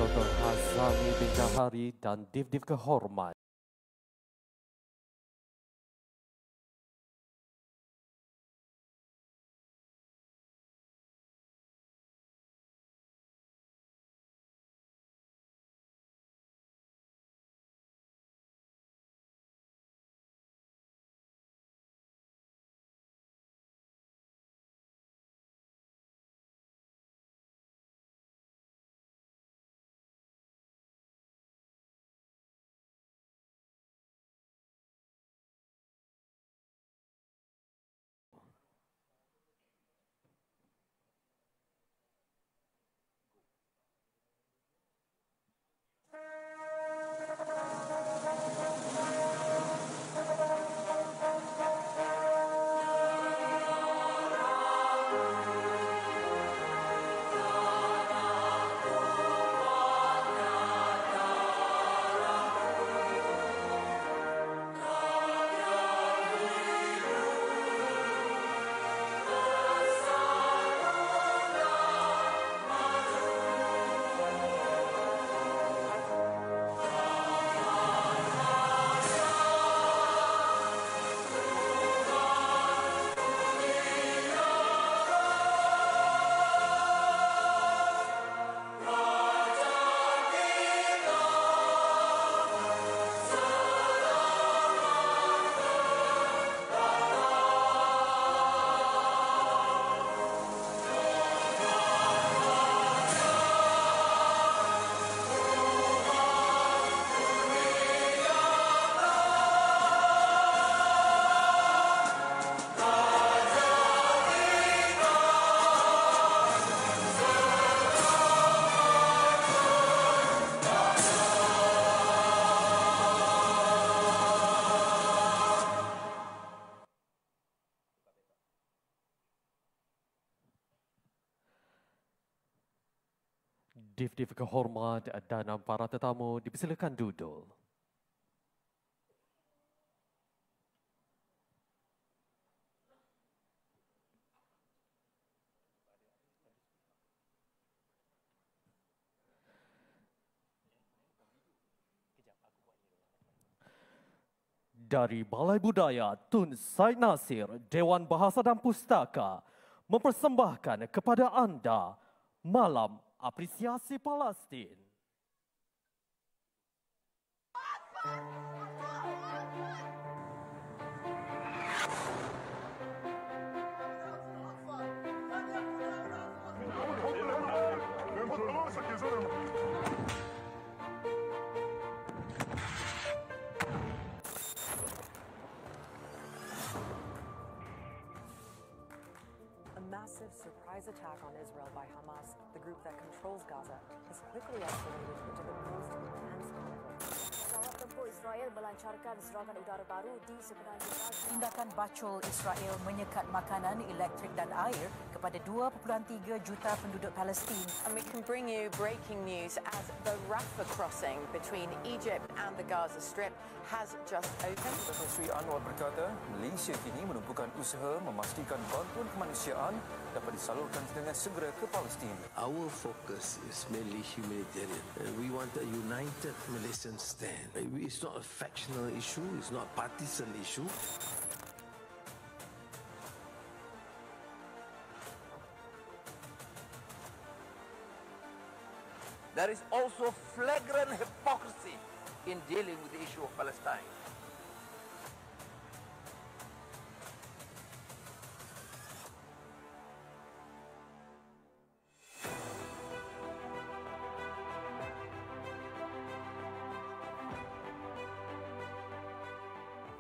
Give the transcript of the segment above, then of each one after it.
Dr. Hazami bin Jahari dan Div-Div Kehormat. Div-div kehormat dan para tetamu dipersilakan duduk. Dari Balai Budaya Tun Said Nasir, Dewan Bahasa dan Pustaka mempersembahkan kepada anda Malam Apresiasi Palestin. Massive surprise attack on Israel by Hamas, the group that controls Gaza, has quickly escalated into the most intense conflict. Pesawat tempur Israel melancarkan serangan udara baru di semenanjung Gaza. Tindakan bacol Israel menyekat makanan, elektrik dan air kepada 2.3 juta penduduk Palestin. And we can bring you breaking news as the Rafah crossing between Egypt and the Gaza Strip has just opened. Datuk Seri Anwar berkata, Malaysia kini menumpukan usaha memastikan bantuan kemanusiaan dapat disalurkan dengan segera ke Palestin. Our focus is mainly humanitarian. We want a united Malaysian stand. It's not a factional issue, it's not a partisan issue. There is also flagrant hypocrisy in dealing with the issue of Palestine.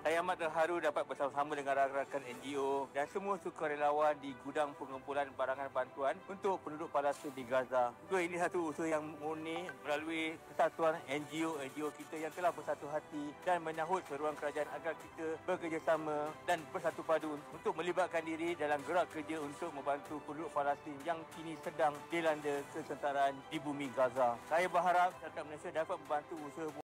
Saya amat terharu dapat bersama-sama dengan rakan-rakan NGO dan semua sukarelawan di gudang pengumpulan barangan bantuan untuk penduduk Palestin di Gaza. Ini satu usaha yang murni melalui persatuan NGO kita yang telah bersatu hati dan menyahut seruan kerajaan agar kita bekerjasama dan bersatu padu untuk melibatkan diri dalam gerak kerja untuk membantu penduduk Palestin yang kini sedang dilanda kesengsaraan di bumi Gaza. Saya berharap rakyat Malaysia dapat membantu usaha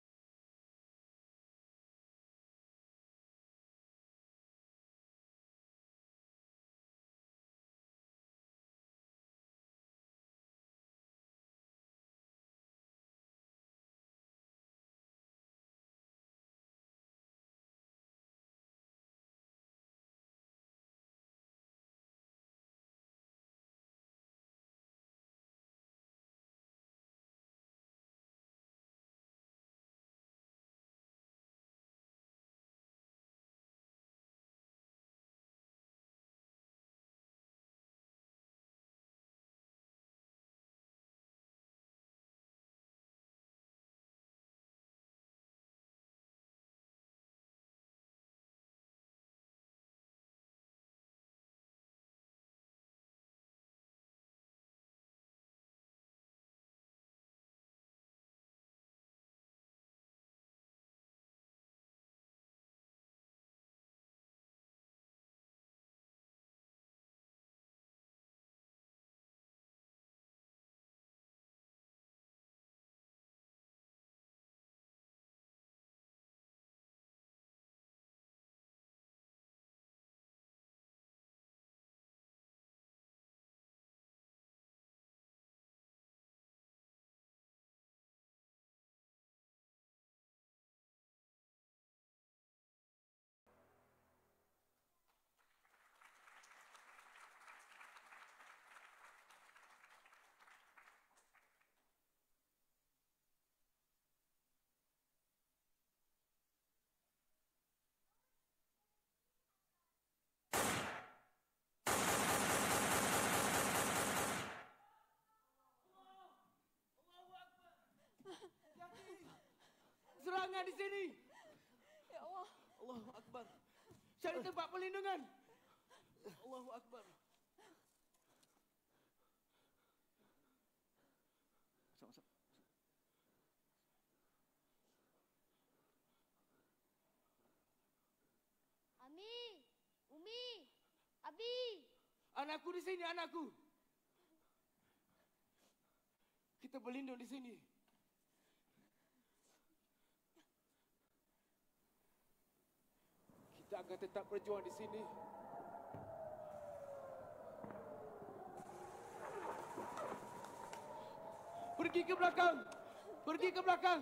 serangan di sini. Ya Allah. Allahu Akbar. Cari tempat perlindungan. Allahu Akbar. Ami, Umi, Abi. Anakku di sini, anakku. kita berlindung di sini. Kita akan tetap berjuang di sini. Pergi ke belakang. Pergi ke belakang.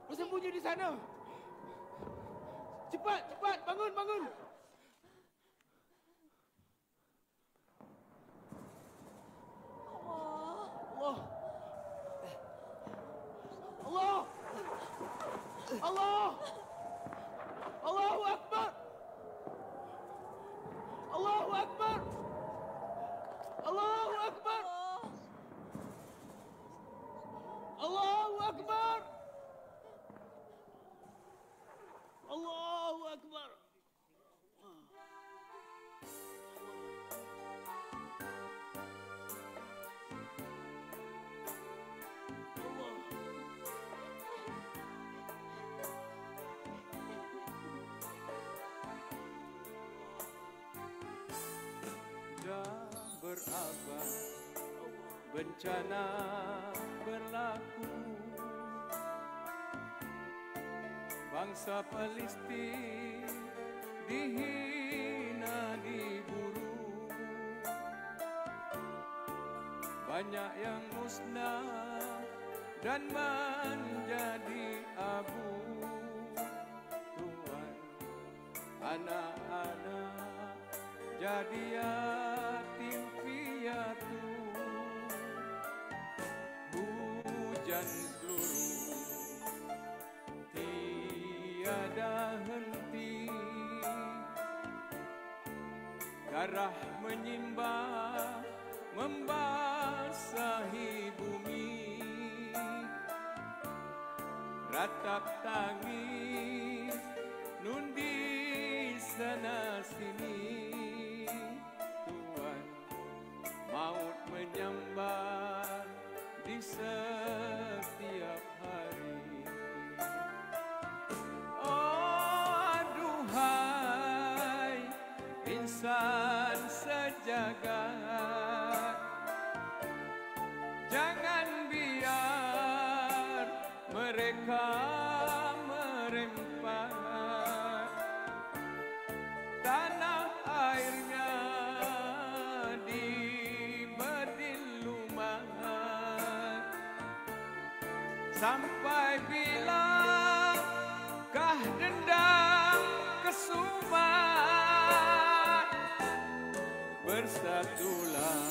Bersembunyi di sana. Cepat, cepat. Bangun, bangun. Allah. Allah. Allah. Allahu Akbar. Allahu Akbar. Allahu Akbar. Allahu Akbar. Allahu Akbar. Dah berabad bencana berlaku, bangsa Palestin dihina, diburu, banyak yang musnah dan menjadi abu. Tuhan, anak-anak jadi yatim piatu, hujan peluru tiada henti, darah menyimbah membasahi bumi, ratap tangis nun di sana sini. Tuhan, maut menyambar di setiap hari. Oh aduhai insan sejagat, jangan biar mereka merempat tanah airnya di berdilumat. Sampai bilakah dendam kesumat? Bersatulah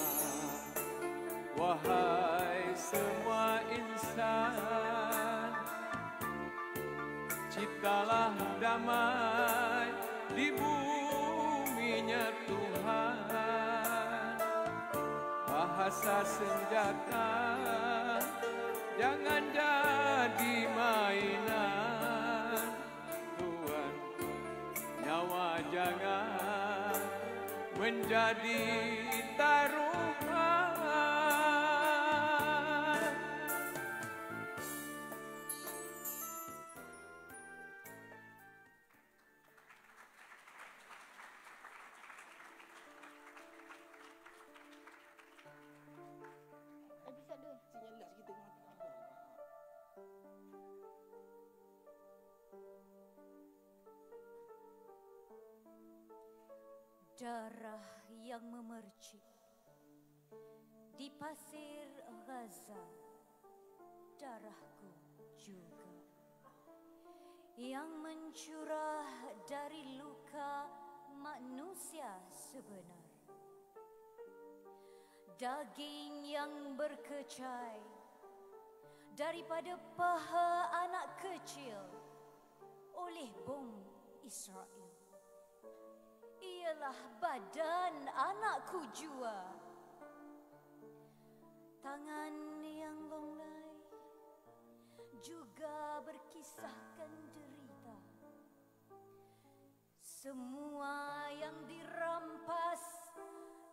wahai semua insan, ciptalah damai di buminya Tuhan. Bahasa senjata jangan jadi mainan. Tuhan, nyawa jangan menjadi taruhan. Darah yang memercik di pasir Gaza, darahku juga yang mencurah dari luka manusia sebenar. Daging yang berkecai daripada paha anak kecil oleh bom Israel. Ialah badan anakku jua. Tangan yang longlai juga berkisahkan derita. Semua yang dirampas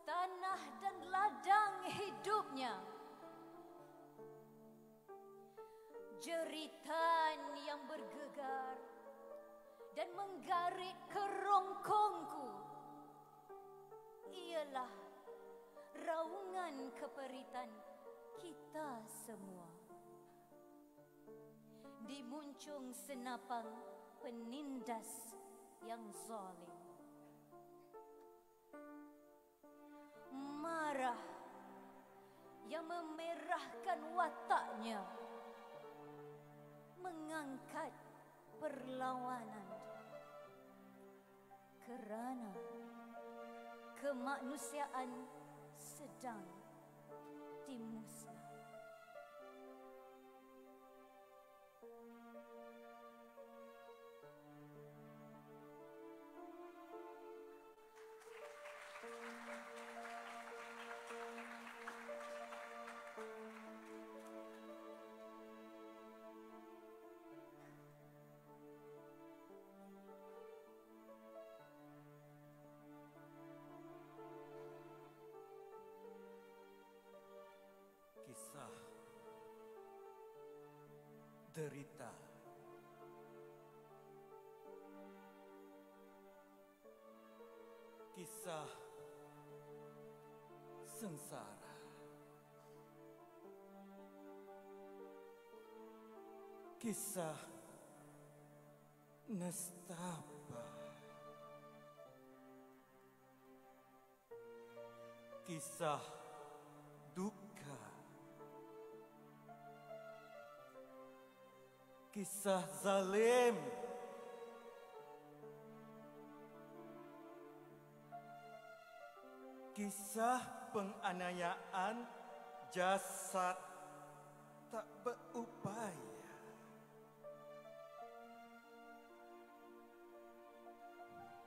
tanah dan ladang hidupnya. Jeritan yang bergegar dan menggarit kerongkongku ialah raungan keperitan kita semua dimuncung senapang penindas yang zalim. Marah yang memerahkan wataknya, mengangkat perlawanan kerana kemanusiaan sedang dimusnah. Kisah derita, kisah sengsara, kisah nestapa, kisah duka, kisah zalim, kisah penganiayaan jasad tak berupaya,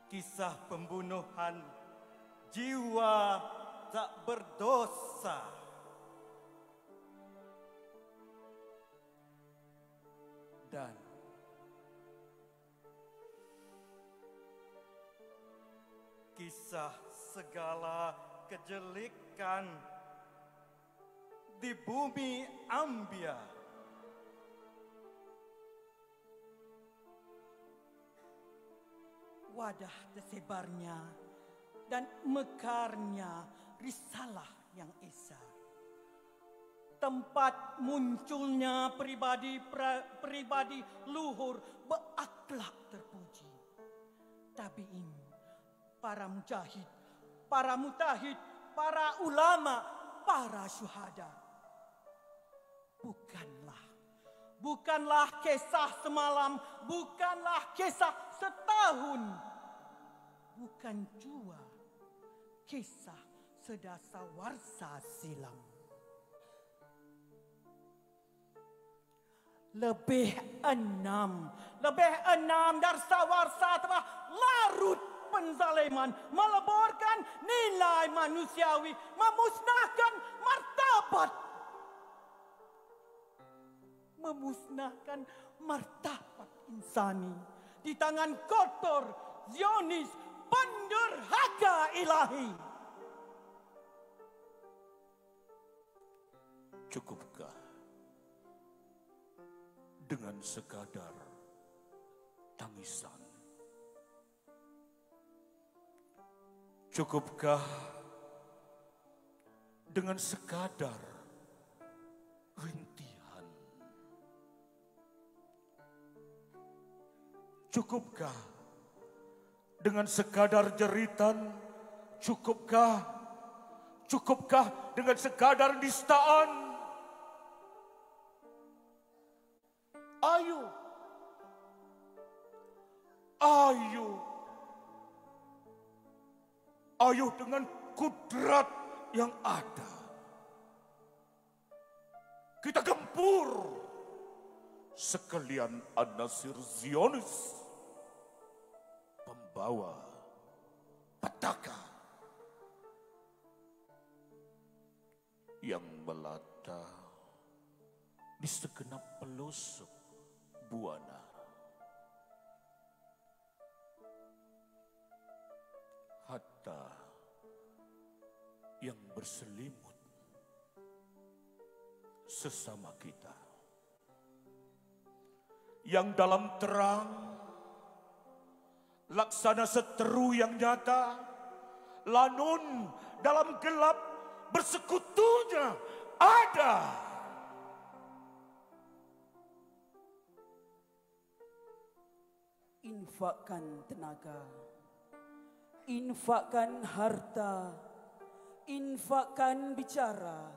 kisah pembunuhan jiwa tak berdosa, dan kisah segala kejelikan di bumi ambia. Wadah tersebarnya dan mekarnya risalah yang esa. Tempat munculnya pribadi luhur berakhlak terpuji. Tabiin, para mujahid, para mutahid, para ulama, para syuhada. Bukanlah kisah semalam, bukanlah kisah setahun, bukan jua kisah sedasawarsa silam. Lebih enam darsawarsa telah larut penzaliman, meleburkan nilai manusiawi, memusnahkan martabat, insani di tangan kotor Zionis penderhaka ilahi. Cukupkah dengan sekadar tangisan? Cukupkah dengan sekadar rintihan? Cukupkah dengan sekadar jeritan? Cukupkah dengan sekadar nistaan? Ayo dengan kudrat yang ada, kita gempur sekalian An-Nasir Zionis, pembawa petaka yang melata di segenap pelosok Buana. Hatta yang berselimut sesama kita, yang dalam terang laksana seteru yang nyata, lanun dalam gelap bersekutunya ada. Infakkan tenaga, infakkan harta, infakkan bicara,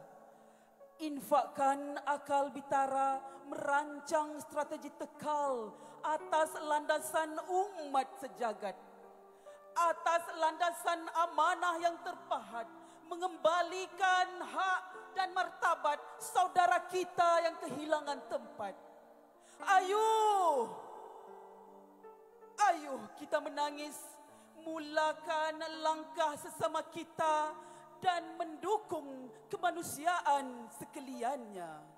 infakkan akal bitara merancang strategi tekal atas landasan umat sejagat, atas landasan amanah yang terpahat, mengembalikan hak dan martabat saudara kita yang kehilangan tempat. Ayuh kita menangis, mulakan langkah sesama kita dan mendukung kemanusiaan sekaliannya.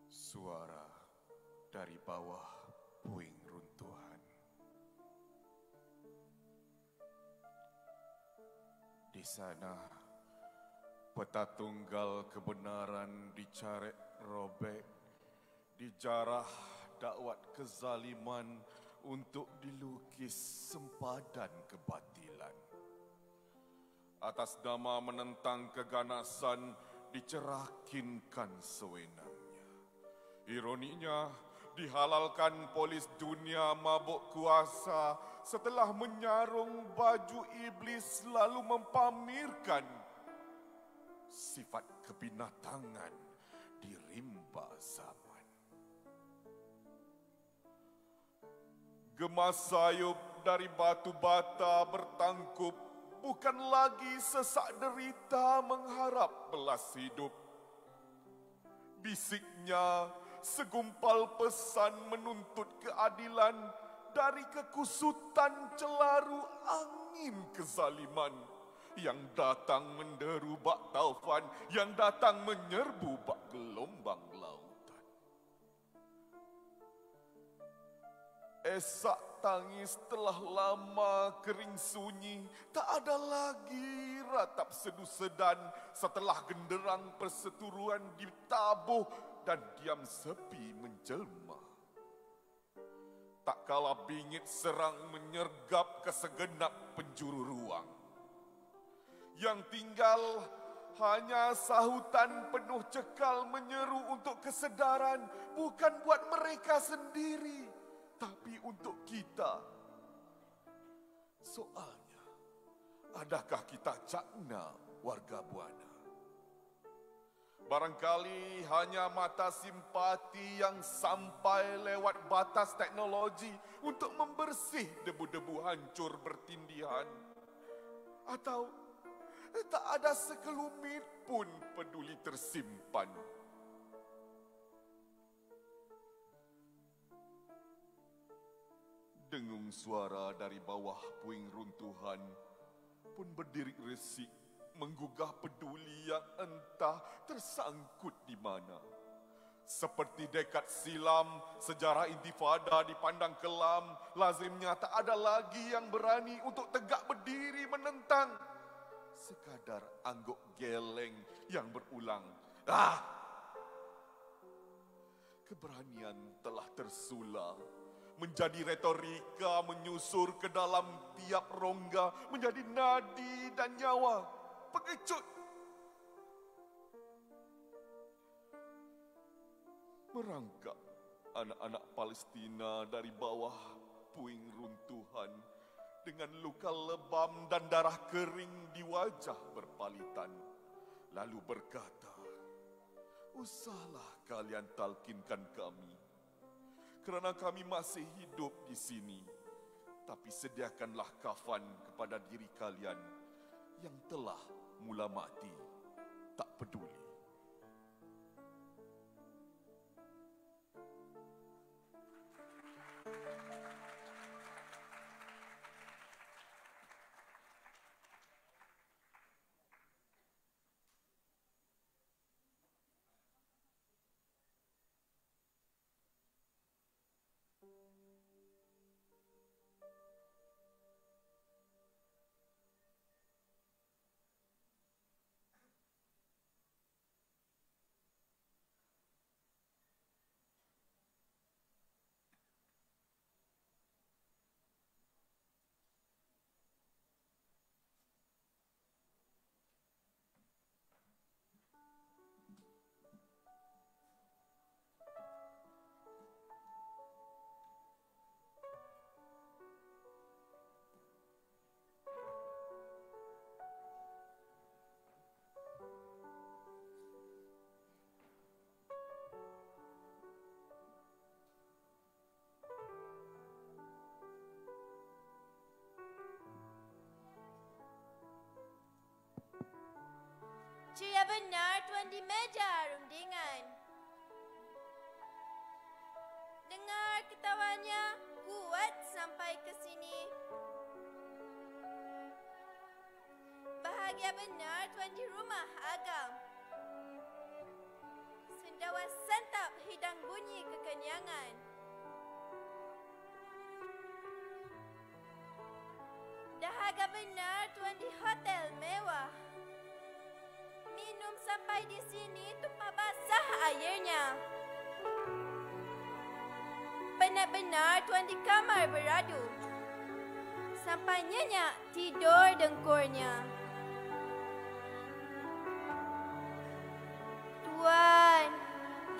Suara dari bawah puing runtuhan. Di sana, peta tunggal kebenaran dicarek robek, dijarah dakwat kezaliman untuk dilukis sempadan kebatilan. Atas nama menentang keganasan dicerahkinkan sewenang. Ironinya, dihalalkan polis dunia mabuk kuasa setelah menyarung baju iblis lalu mempamerkan sifat kebinatangan di rimba zaman. Gemas sayup dari batu bata bertangkup bukan lagi sesak derita mengharap belas hidup. Bisiknya segumpal pesan menuntut keadilan dari kekusutan celaru angin kezaliman yang datang menderu bak taufan, yang datang menyerbu bak gelombang lautan. Esak tangis telah lama kering sunyi, tak ada lagi ratap sedu sedan setelah genderang perseturuan ditabuh dan diam sepi menjelma. Tak kala bingit serang menyergap ke segenap penjuru ruang. Yang tinggal hanya sahutan penuh cekal menyeru untuk kesedaran, bukan buat mereka sendiri, tapi untuk kita. Soalnya, adakah kita cakna warga Buana? Barangkali hanya mata simpati yang sampai lewat batas teknologi untuk membersih debu-debu hancur bertindihan. Atau tak ada sekelumit pun peduli tersimpan. Dengung suara dari bawah puing runtuhan pun berdiri resik, menggugah peduli yang entah tersangkut di mana. Seperti dekad silam, sejarah intifada dipandang kelam, lazimnya tak ada lagi yang berani untuk tegak berdiri menentang. Sekadar angguk geleng yang berulang. Keberanian telah tersular, menjadi retorika menyusur ke dalam tiap rongga, menjadi nadi dan nyawa. Pengecut. Merangkak anak-anak Palestina dari bawah puing runtuhan dengan luka lebam dan darah kering di wajah berpalitan. Lalu berkata, usahlah kalian talkinkan kami, kerana kami masih hidup di sini. Tapi sediakanlah kafan kepada diri kalian yang telah mula mati, tak peduli. Tuan di meja rundingan. Dengar ketawanya kuat sampai ke sini. Bahagia benar Tuan di rumah agam. Sendawa santap hidang bunyi kekenyangan. Dahaga benar Tuan di hotel mewah. Minum sampai di sini tumpah basah airnya. Penat benar Tuan di kamar beradu. Sampai nyenyak tidur dengkurnya. Tuan,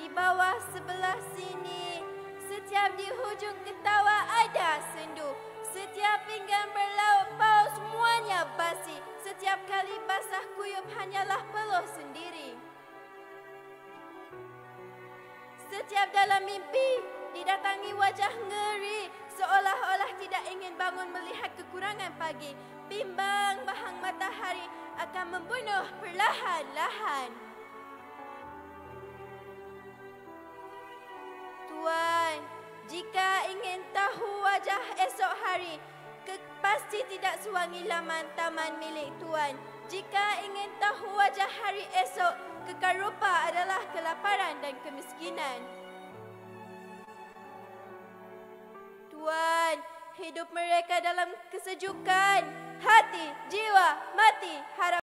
di bawah sebelah sini, setiap di hujung ketawa ada sendu. Setiap pinggan berlaut paus semuanya basi. Setiap kali basah kuyup hanyalah peluh sendiri. Setiap dalam mimpi didatangi wajah ngeri, seolah-olah tidak ingin bangun melihat kekurangan pagi. Bimbang bahang matahari akan membunuh perlahan-lahan. Tuan, jika ingin tahu wajah esok hari, pasti tidak sewangi laman taman milik Tuan. Jika ingin tahu wajah hari esok, kekal rupa adalah kelaparan dan kemiskinan. Tuan, hidup mereka dalam kesejukan, hati, jiwa, mati, harap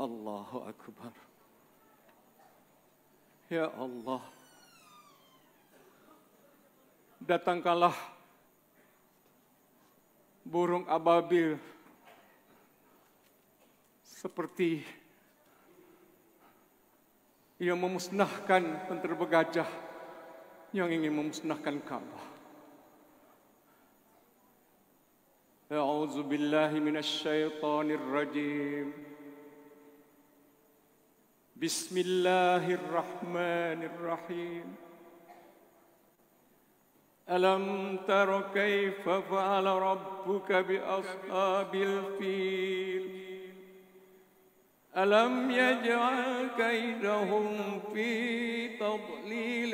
Allahu Akbar. Ya Allah, datangkanlah burung ababil seperti yang memusnahkan tentera bergajah yang ingin memusnahkan Kaabah. A'udzu billahi minasyaitonir rajim. Bismillahirrahmanirrahim. Alam tara kaifa fa'ala rabbuka bi ashabil fil. Alam yaj'al kaidahum fi tadlil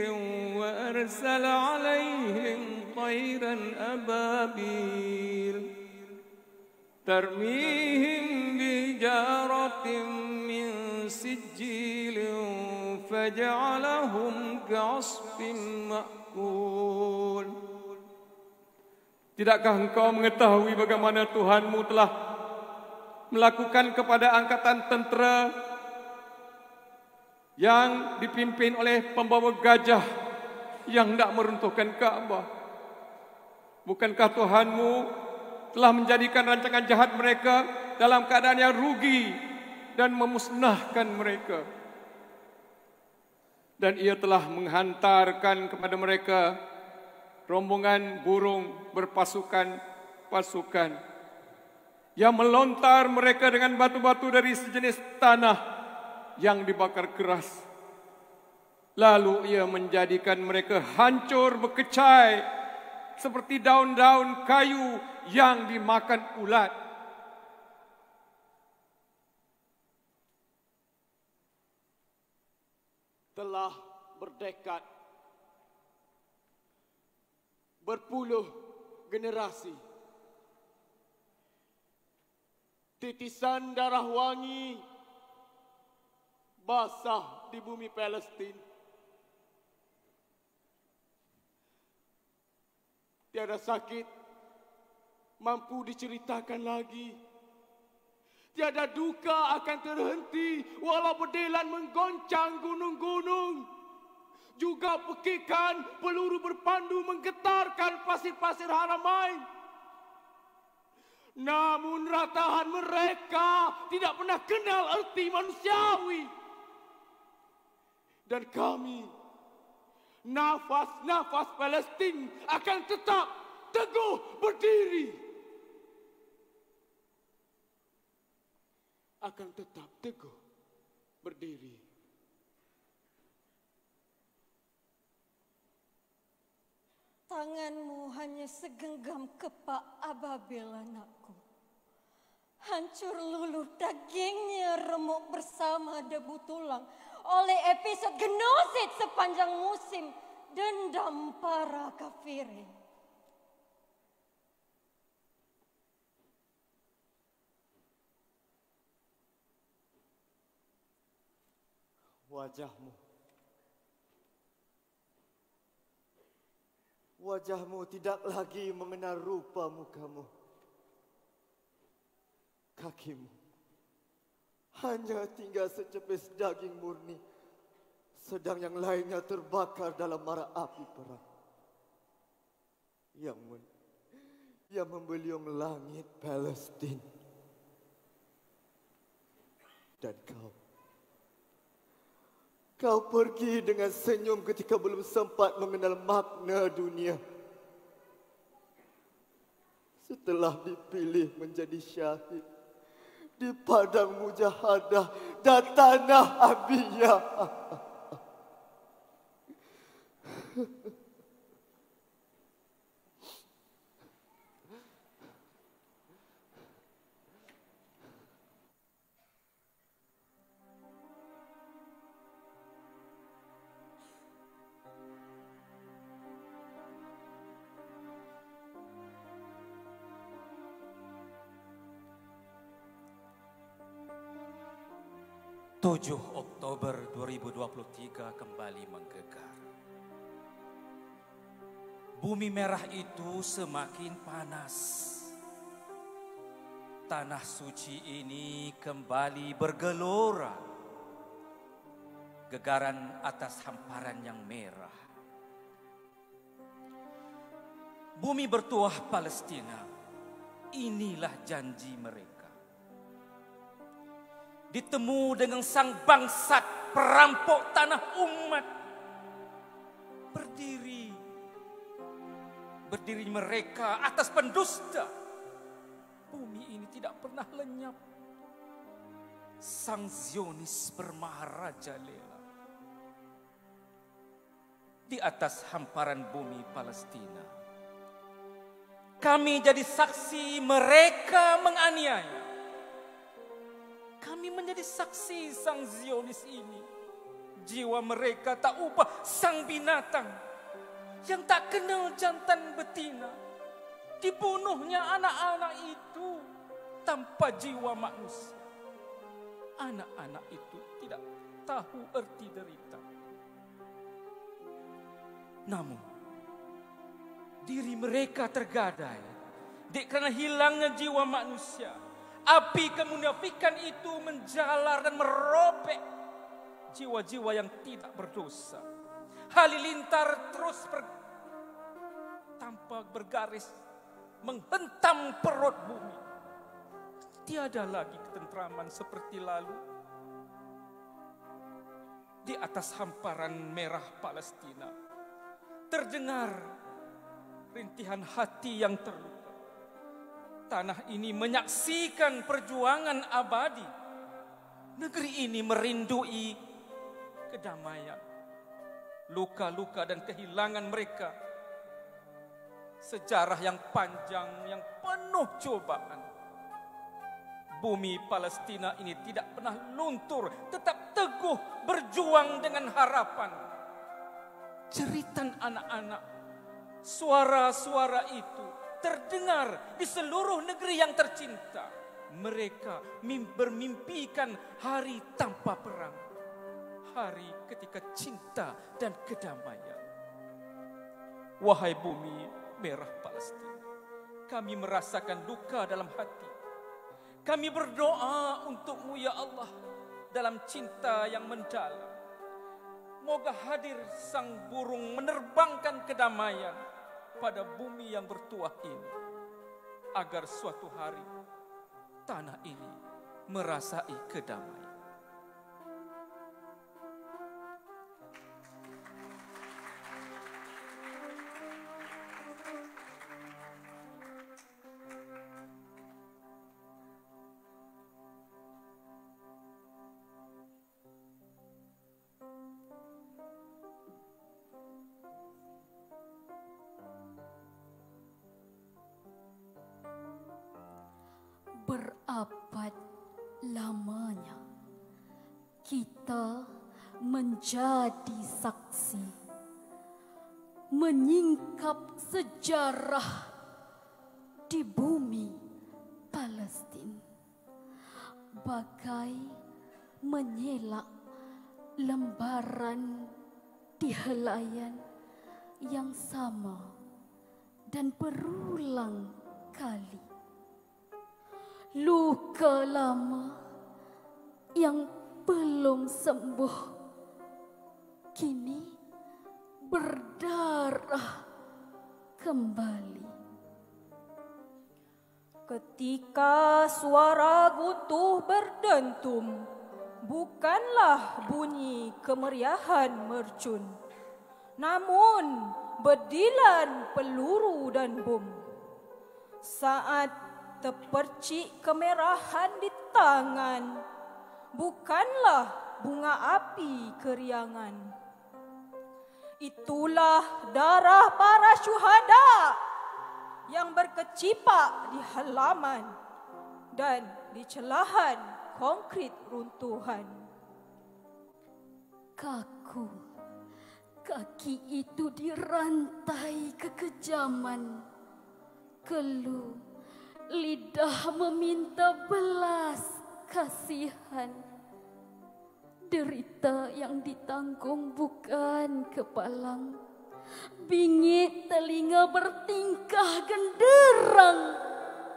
wa arsala 'alaihim tayran ababil tarmihim bijaratin min sijil faj'alahum ka'asfin ma'kul. Tidakkah engkau mengetahui bagaimana Tuhanmu telah melakukan kepada angkatan tentera yang dipimpin oleh pembawa gajah yang hendak meruntuhkan Kaabah? Bukankah Tuhanmu telah menjadikan rancangan jahat mereka dalam keadaan yang rugi dan memusnahkan mereka? Dan ia telah menghantarkan kepada mereka rombongan burung berpasukan-pasukan yang melontar mereka dengan batu-batu dari sejenis tanah yang dibakar keras. Lalu ia menjadikan mereka hancur berkecai seperti daun-daun kayu yang dimakan ulat. Telah berdekat berpuluh generasi, titisan darah wangi basah di bumi Palestin. Tiada sakit mampu diceritakan lagi. Tiada duka akan terhenti walau berdelan menggoncang gunung-gunung. Juga pekikan peluru berpandu menggetarkan pasir-pasir Haramain. Namun ratahan mereka tidak pernah kenal erti manusiawi. Dan kami, nafas-nafas Palestin akan tetap teguh berdiri. Akan tetap teguh berdiri. Tanganmu hanya segenggam kepak ababil, anakku. Hancur luluh dagingnya remuk bersama debu tulang oleh episod genosid sepanjang musim dendam para kafirin. Wajahmu tidak lagi mengenal rupa mukamu. Kakimu hanya tinggal secepis daging murni, sedang yang lainnya terbakar dalam bara api perang yang membeliung langit Palestin. Dan kau pergi dengan senyum ketika belum sempat mengenal makna dunia. Setelah dipilih menjadi syahid di padang mujahadah dan tanah Abiyah. Oktober 2023 kembali menggegar. Bumi merah itu semakin panas. tanah suci ini kembali bergelora. Gegaran atas hamparan yang merah. Bumi bertuah Palestina, inilah janji mereka. Ditemu dengan sang bangsat perampok tanah umat. Berdiri mereka atas pendusta. Bumi ini tidak pernah lenyap. Sang Zionis bermaharajalela. Di atas hamparan bumi Palestina, kami jadi saksi mereka menganiaya. Kami menjadi saksi sang Zionis ini. Jiwa mereka tak ubah sang binatang yang tak kenal jantan betina. Dibunuhnya anak-anak itu tanpa jiwa manusia. Anak-anak itu tidak tahu erti derita. Namun, diri mereka tergadai karena hilangnya jiwa manusia. Api kemunafikan itu menjalar dan merobek jiwa-jiwa yang tidak berdosa. Halilintar terus tanpa bergaris menghentam perut bumi. Tiada lagi ketentraman seperti lalu. Di atas hamparan merah Palestina terdengar rintihan hati yang terluka. Tanah ini menyaksikan perjuangan abadi. Negeri ini merindui kedamaian. Luka-luka dan kehilangan mereka. Sejarah yang panjang, yang penuh cobaan. Bumi Palestina ini tidak pernah luntur, tetap teguh berjuang dengan harapan. Jeritan anak-anak, suara-suara itu terdengar di seluruh negeri yang tercinta. Mereka bermimpikan hari tanpa perang. Hari ketika cinta dan kedamaian. Wahai bumi merah Palestina, kami merasakan duka dalam hati. Kami berdoa untukmu ya Allah dalam cinta yang mendalam. Moga hadir sang burung menerbangkan kedamaian pada bumi yang bertuah ini. Agar suatu hari tanah ini merasai kedamaian. Berabad lamanya kita menjadi saksi menyingkap sejarah di bumi Palestin, bagai menyelak lembaran di helaian yang sama dan berulang kali. Luka lama yang belum sembuh kini berdarah kembali. Ketika suara guntuh berdentum, bukanlah bunyi kemeriahan mercun, namun bedilan peluru dan bom. Saat terpercik kemerahan di tangan, bukanlah bunga api keriangan. Itulah darah para syuhada yang berkecipak di halaman dan di celahan konkrit runtuhan. Kaku, kaki itu dirantai kekejaman. Keluh, lidah meminta belas kasihan. Derita yang ditanggung bukan kepalang. Bingit telinga bertingkah genderang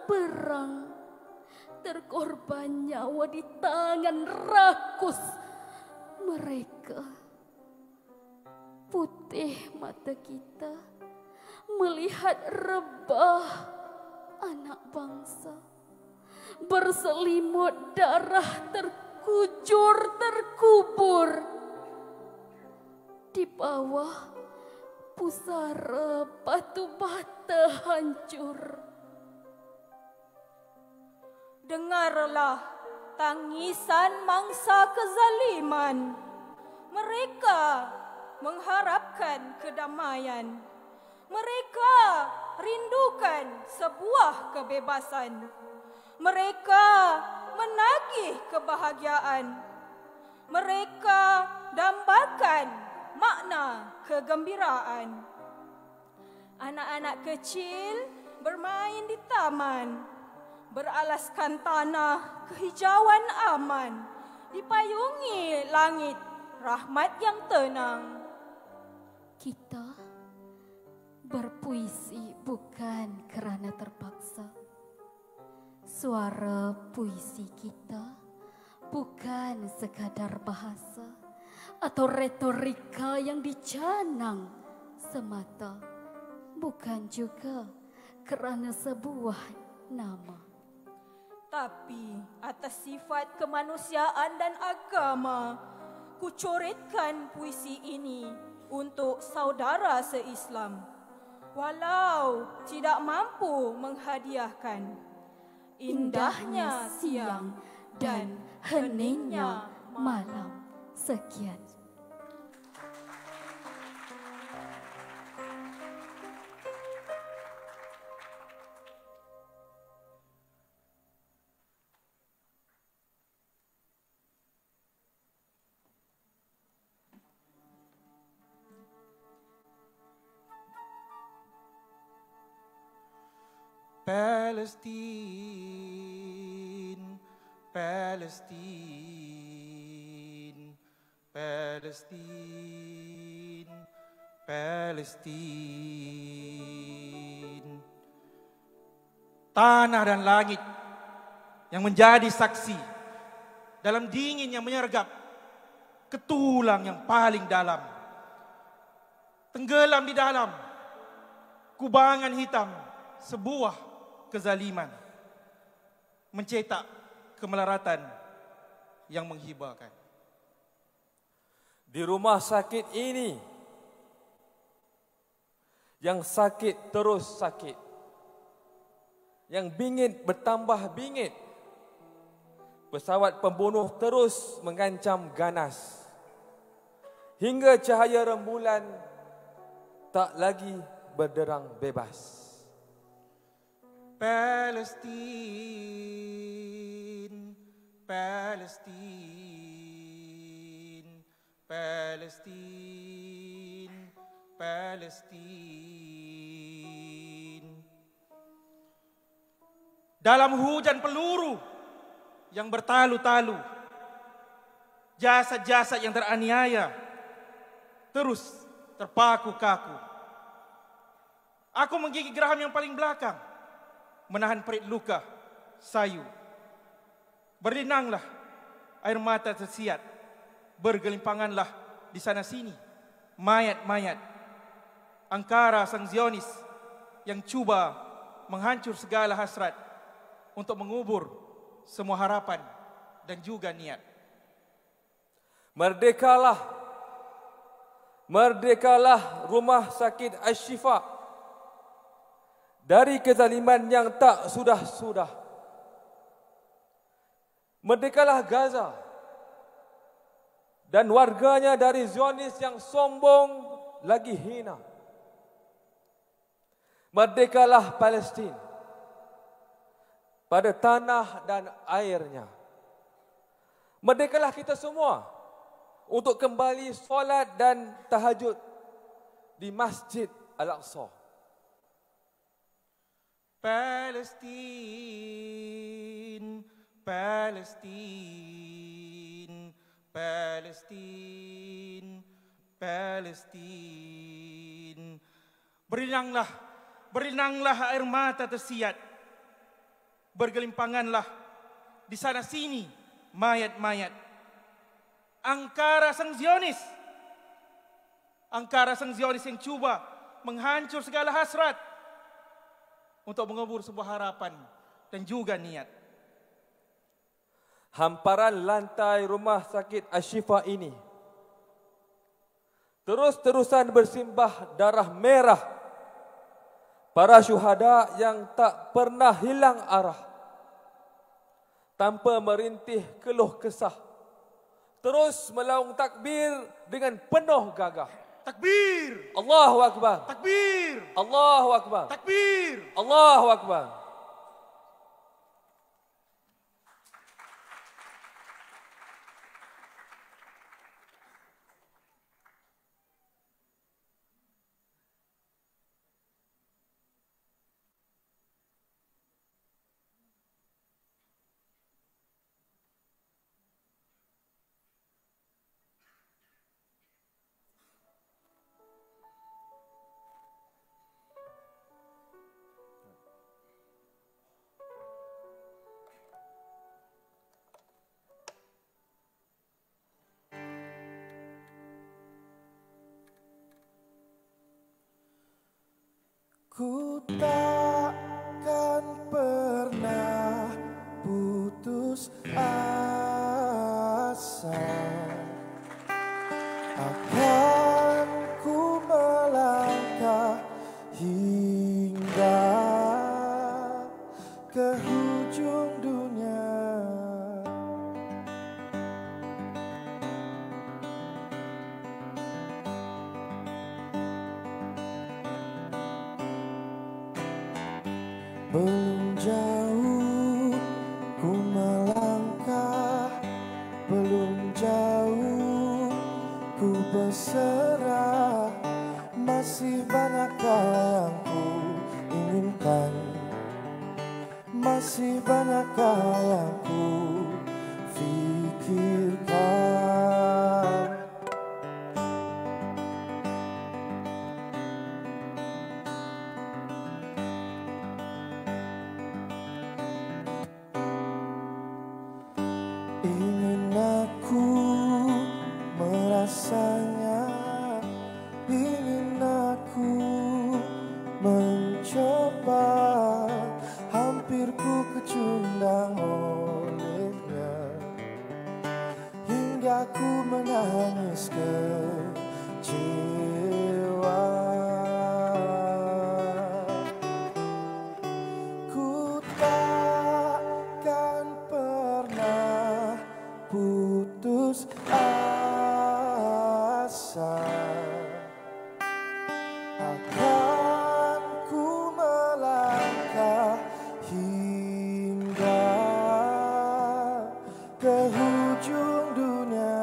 perang. terkorban nyawa di tangan rakus mereka. Putih mata kita melihat rebah anak bangsa berselimut darah terkujur terkubur di bawah pusara batu bata hancur. Dengarlah tangisan mangsa kezaliman. Mereka mengharapkan kedamaian. Mereka rindukan sebuah kebebasan. Mereka menagih kebahagiaan. Mereka dambakan makna kegembiraan. Anak-anak kecil bermain di taman, beralaskan tanah kehijauan aman, dipayungi langit rahmat yang tenang. Kita berpuisi bukan kerana terpaksa. Suara puisi kita bukan sekadar bahasa atau retorika yang dicanang semata, bukan juga kerana sebuah nama. Tapi atas sifat kemanusiaan dan agama, kucoretkan puisi ini untuk saudara se-Islam, walau tidak mampu menghadiahkan. Indahnya siang dan heningnya malam. Sekian. Palestine, Palestine, Palestine, Palestine. Tanah dan langit yang menjadi saksi dalam dingin yang menyergap ke tulang yang paling dalam. Tenggelam di dalam kubangan hitam sebuah kezaliman, mencetak kemelaratan yang menghibakan. Di rumah sakit ini, yang sakit terus sakit, yang bingit bertambah bingit, pesawat pembunuh terus mengancam ganas, hingga cahaya rembulan tak lagi berderang bebas. Palestine, Palestine, Palestine, Palestine. Dalam hujan peluru yang bertalu-talu, jasad-jasad yang teraniaya terus terpaku kaku. Aku menggigit geraham yang paling belakang, menahan perih luka, sayu. Berlinanglah air mata tersiat, bergelimpanganlah di sana sini mayat-mayat angkara sang Zionis yang cuba menghancur segala hasrat untuk mengubur semua harapan dan juga niat. Merdekalah, merdekalah rumah sakit Asy-Syifa dari kezaliman yang tak sudah-sudah. Merdekalah Gaza dan warganya dari Zionis yang sombong lagi hina. Merdekalah Palestin pada tanah dan airnya. Merdekalah kita semua untuk kembali solat dan tahajud di Masjid Al-Aqsa. Palestine, Palestine, Palestine, Palestine. Berlinanglah, berlinanglah air mata tersiat. Bergelimpanganlah di sana sini mayat-mayat. Angkara sang Zionis. Angkara sang Zionis yang cuba menghancur segala hasrat untuk mengubur sebuah harapan dan juga niat. Hamparan lantai rumah sakit Ashifa ini terus-terusan bersimbah darah merah para syuhada yang tak pernah hilang arah, tanpa merintih keluh kesah, terus melaung takbir dengan penuh gagah. Takbir! Allahu Akbar! Takbir! Allahu Akbar! Takbir! Allahu Akbar! Ku takkan pernah putus asa, akan ku melangkah hingga ke hujung dunia. Belum jauh ku melangkah, belum jauh ku berserah. Masih banyakkah yang ku inginkan, masih banyakkah yang ku fikirkan. Ingin aku merasanya, ingin aku mencoba, hampir ku kecundang olehnya, hingga ku menangis kecewa. Ku takkan pernah putus asa, akan ku melangkah hingga ke hujung dunia.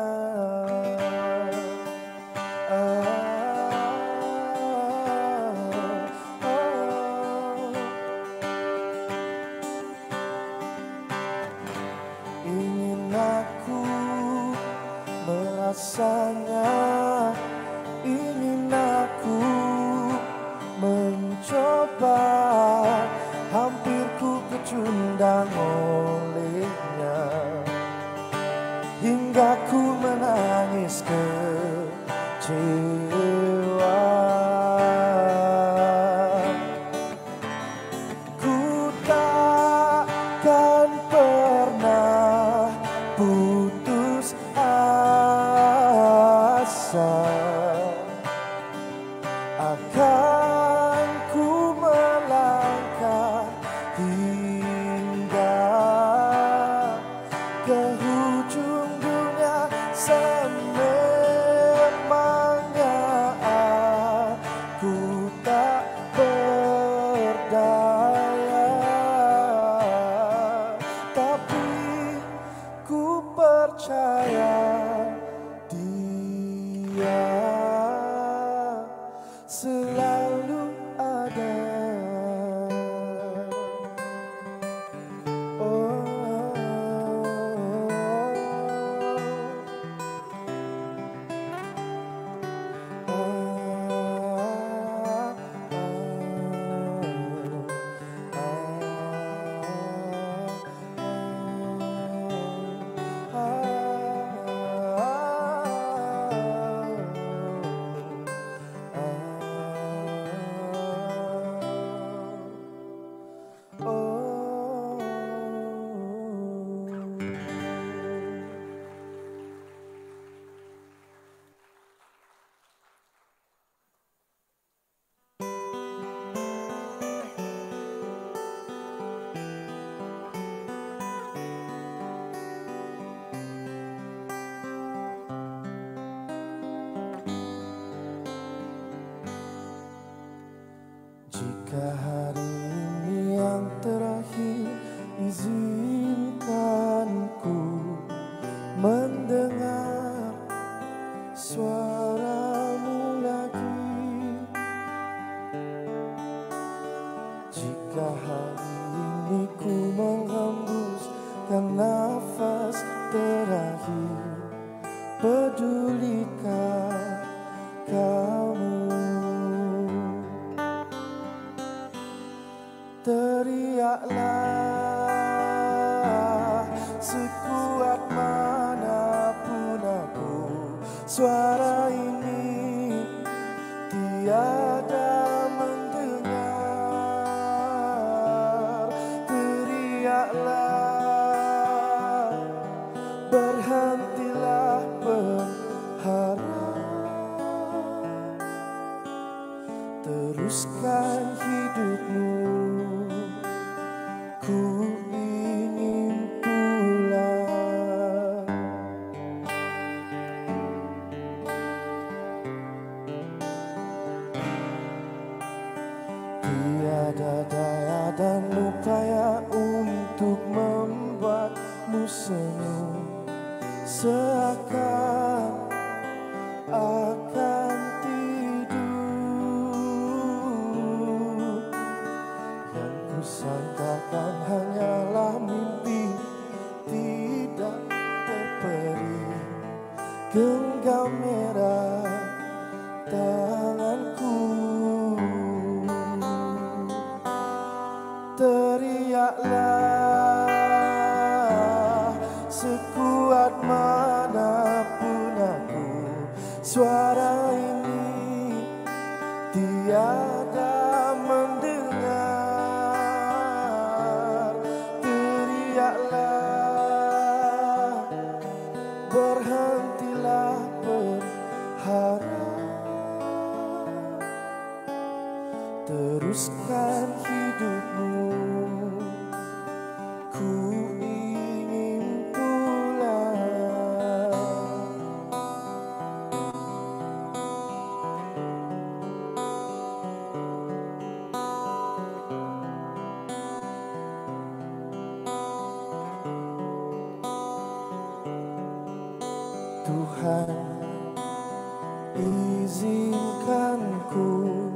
Ingin aku merasanya, ingin aku mencoba, hampir ku kecundang olehnya, hingga ku menangis kecewa. Ku takkan pernah putus asa, akan ku melangkah hingga ke hujung dunia. Sememangnya aku tak berdaya, teriaklah, berhentilah berharap, teruskan hidupmu, ku ingin pulang. Tiada daya dan upaya untuk membuatmu senyum, seakan akan tidur. Yang kusangkakan hanyalah mimpi tidak terperi. Genggam merah tanganku, teriaklah sekuat manapun aku. Suara ini tiada mendengar. Teriaklah, berhentilah berharap, teruskan hidupmu, ku ingin pulang. Tuhan, izinkan ku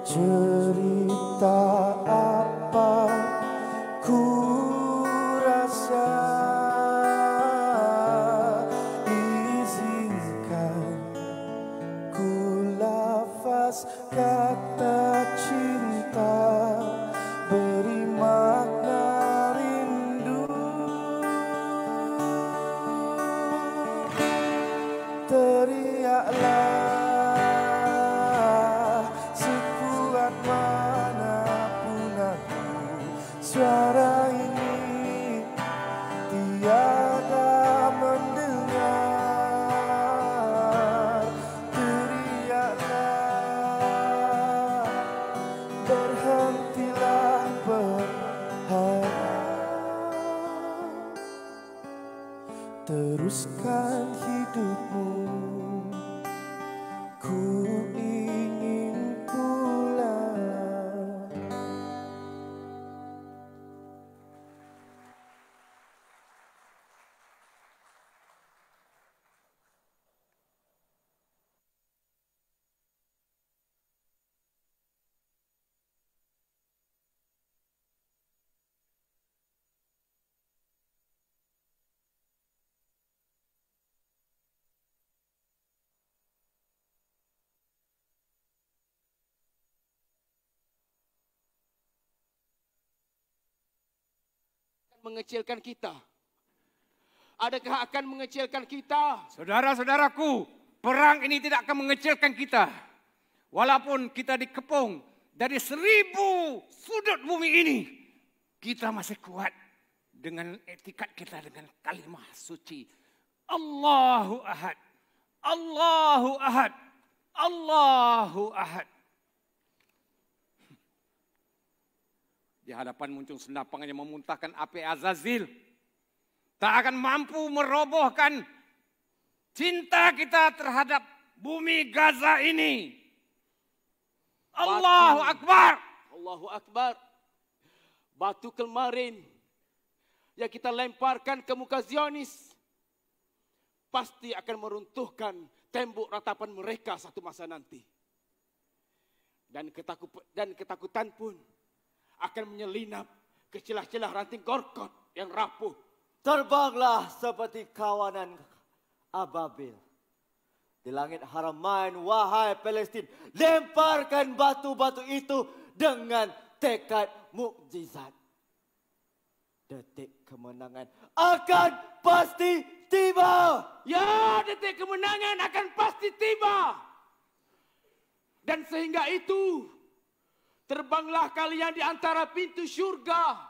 cerita apa ku rasa. Izinkan ku lafaz kata cinta, beri makna rindu. Teriaklah sekuat manapun aku. Suara ini tiada mendengar. Teriaklah, berhentilah berharap, teruskan hidupmu, ku ingin pulang. Mengecilkan kita? Adakah akan mengecilkan kita? Saudara-saudaraku, perang ini tidak akan mengecilkan kita. Walaupun kita dikepung dari 1000 sudut bumi ini, kita masih kuat dengan etikat kita dengan kalimah suci. Allahu Ahad, Allahu Ahad, Allahu Ahad. Di hadapan muncul senapang yang memuntahkan api Azazil. Tak akan mampu merobohkan cinta kita terhadap bumi Gaza ini. Allahu Akbar. Allahu Akbar. Batu kemarin yang kita lemparkan ke muka Zionis pasti akan meruntuhkan tembok ratapan mereka satu masa nanti. Dan ketakutan pun akan menyelinap ke celah-celah ranting Gorkot yang rapuh. Terbanglah seperti kawanan ababil di langit Haramain, wahai Palestin. Lemparkan batu-batu itu dengan tekad mukjizat. Detik kemenangan akan pasti tiba. Ya, detik kemenangan akan pasti tiba. Dan sehingga itu, terbanglah kalian di antara pintu syurga.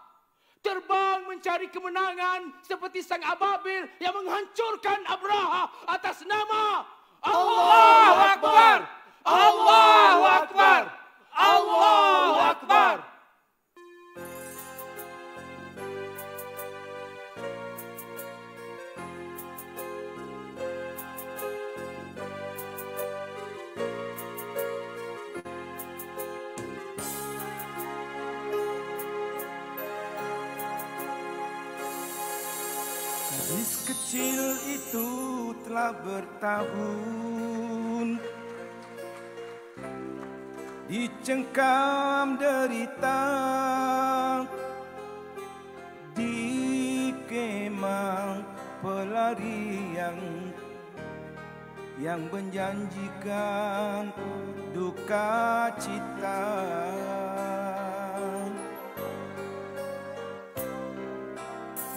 terbang mencari kemenangan seperti sang Ababil yang menghancurkan Abraha atas nama Allahu Akbar! Allahu Akbar! Allahu Akbar! Gadis kecil itu telah bertahun dicengkam derita di kemah pelarian yang menjanjikan duka cita.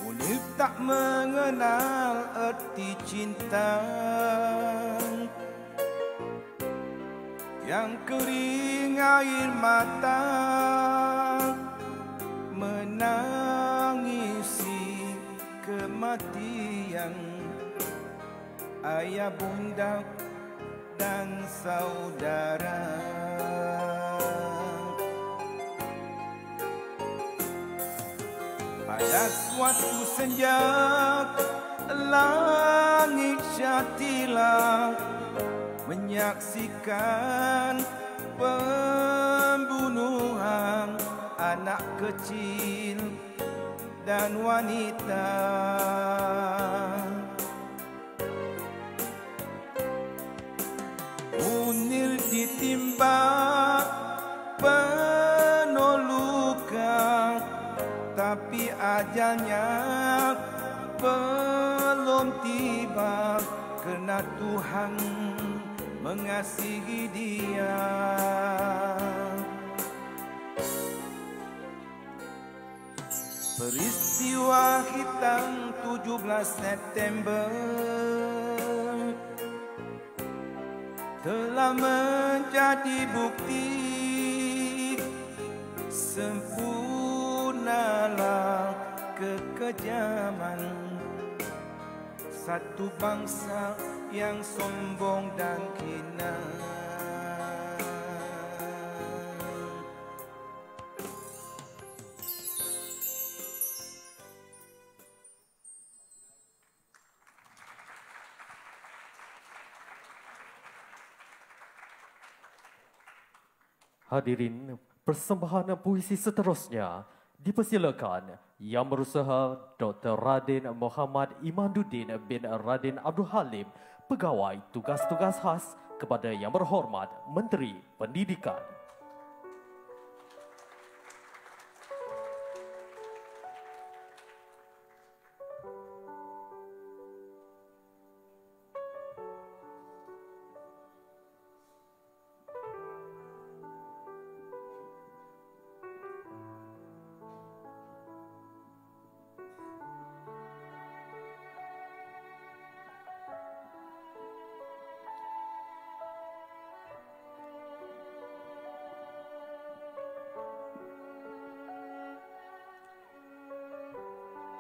Munir tak mengenal erti cinta yang kering air mata menangisi kematian ayah bunda dan saudara. Pada suatu senja langit syatilah menyaksikan pembunuhan anak kecil dan wanita. Munir ditimpa penuh luka, tapi ajalnya belum tiba kerana Tuhan mengasihi dia. Peristiwa hitam 17 September telah menjadi bukti sempurnalah kekejaman satu bangsa yang sombong dan hina. Hadirin, persembahan puisi seterusnya dipersilakan Yang Berusaha Dr. Radin Muhammad Imaduddin bin Radin Abdul Halim, Pegawai Tugas-Tugas Khas, kepada Yang Berhormat Menteri Pendidikan.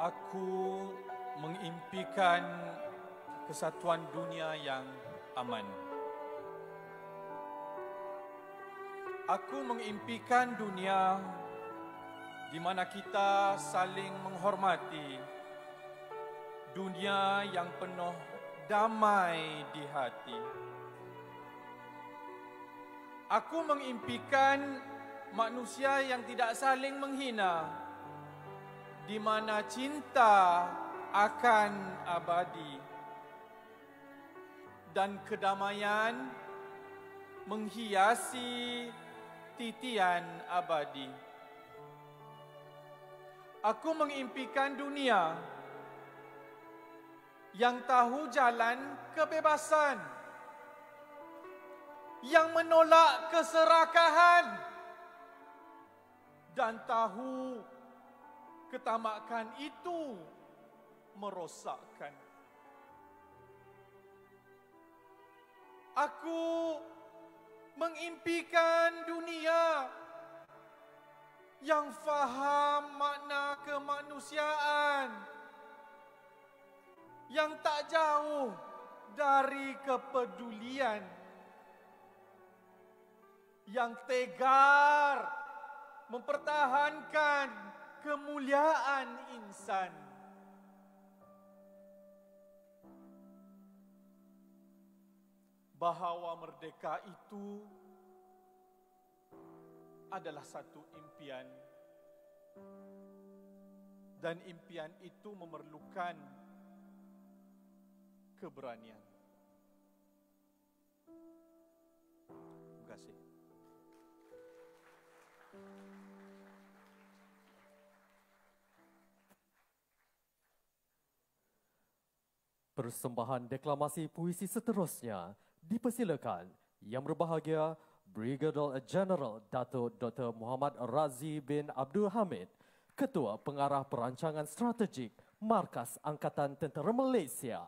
Aku mengimpikan kesatuan dunia yang aman. Aku mengimpikan dunia di mana kita saling menghormati, dunia yang penuh damai di hati. Aku mengimpikan manusia yang tidak saling menghina, di mana cinta akan abadi dan kedamaian menghiasi titian abadi. Aku mengimpikan dunia yang tahu jalan kebebasan, yang menolak keserakahan dan tahu ketamakan itu merosakkan. Aku mengimpikan dunia yang faham makna kemanusiaan, yang tak jauh dari kepedulian, yang tegar mempertahankan kemuliaan insan. Bahawa merdeka itu adalah satu impian, dan impian itu memerlukan keberanian. Terima kasih. Persembahan deklamasi puisi seterusnya dipersilakan Yang Berbahagia Brigadier General Datuk Dr. Muhammad Razi bin Abdul Hamid, Ketua Pengarah Perancangan Strategik Markas Angkatan Tentera Malaysia.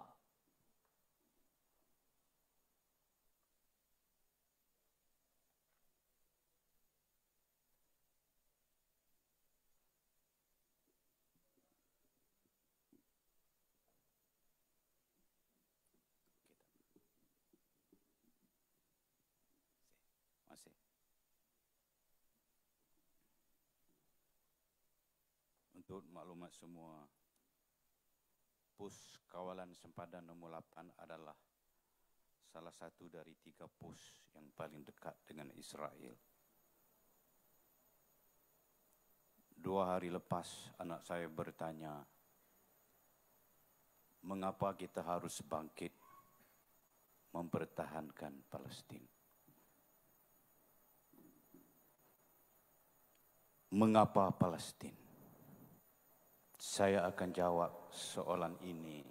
Untuk maklumat semua, pos kawalan sempadan nombor 8 adalah salah satu dari 3 pos yang paling dekat dengan Israel. 2 hari lepas anak saya bertanya, mengapa kita harus bangkit mempertahankan Palestin? Mengapa Palestin? Saya akan jawab soalan ini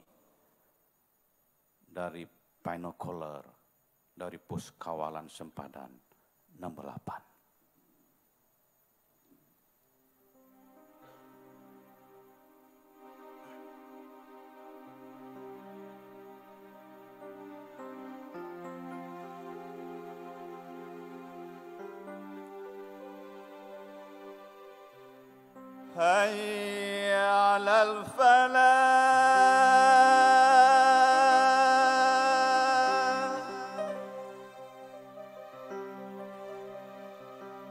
dari binocular, dari pos kawalan sempadan nombor 8. هيا على الفلاح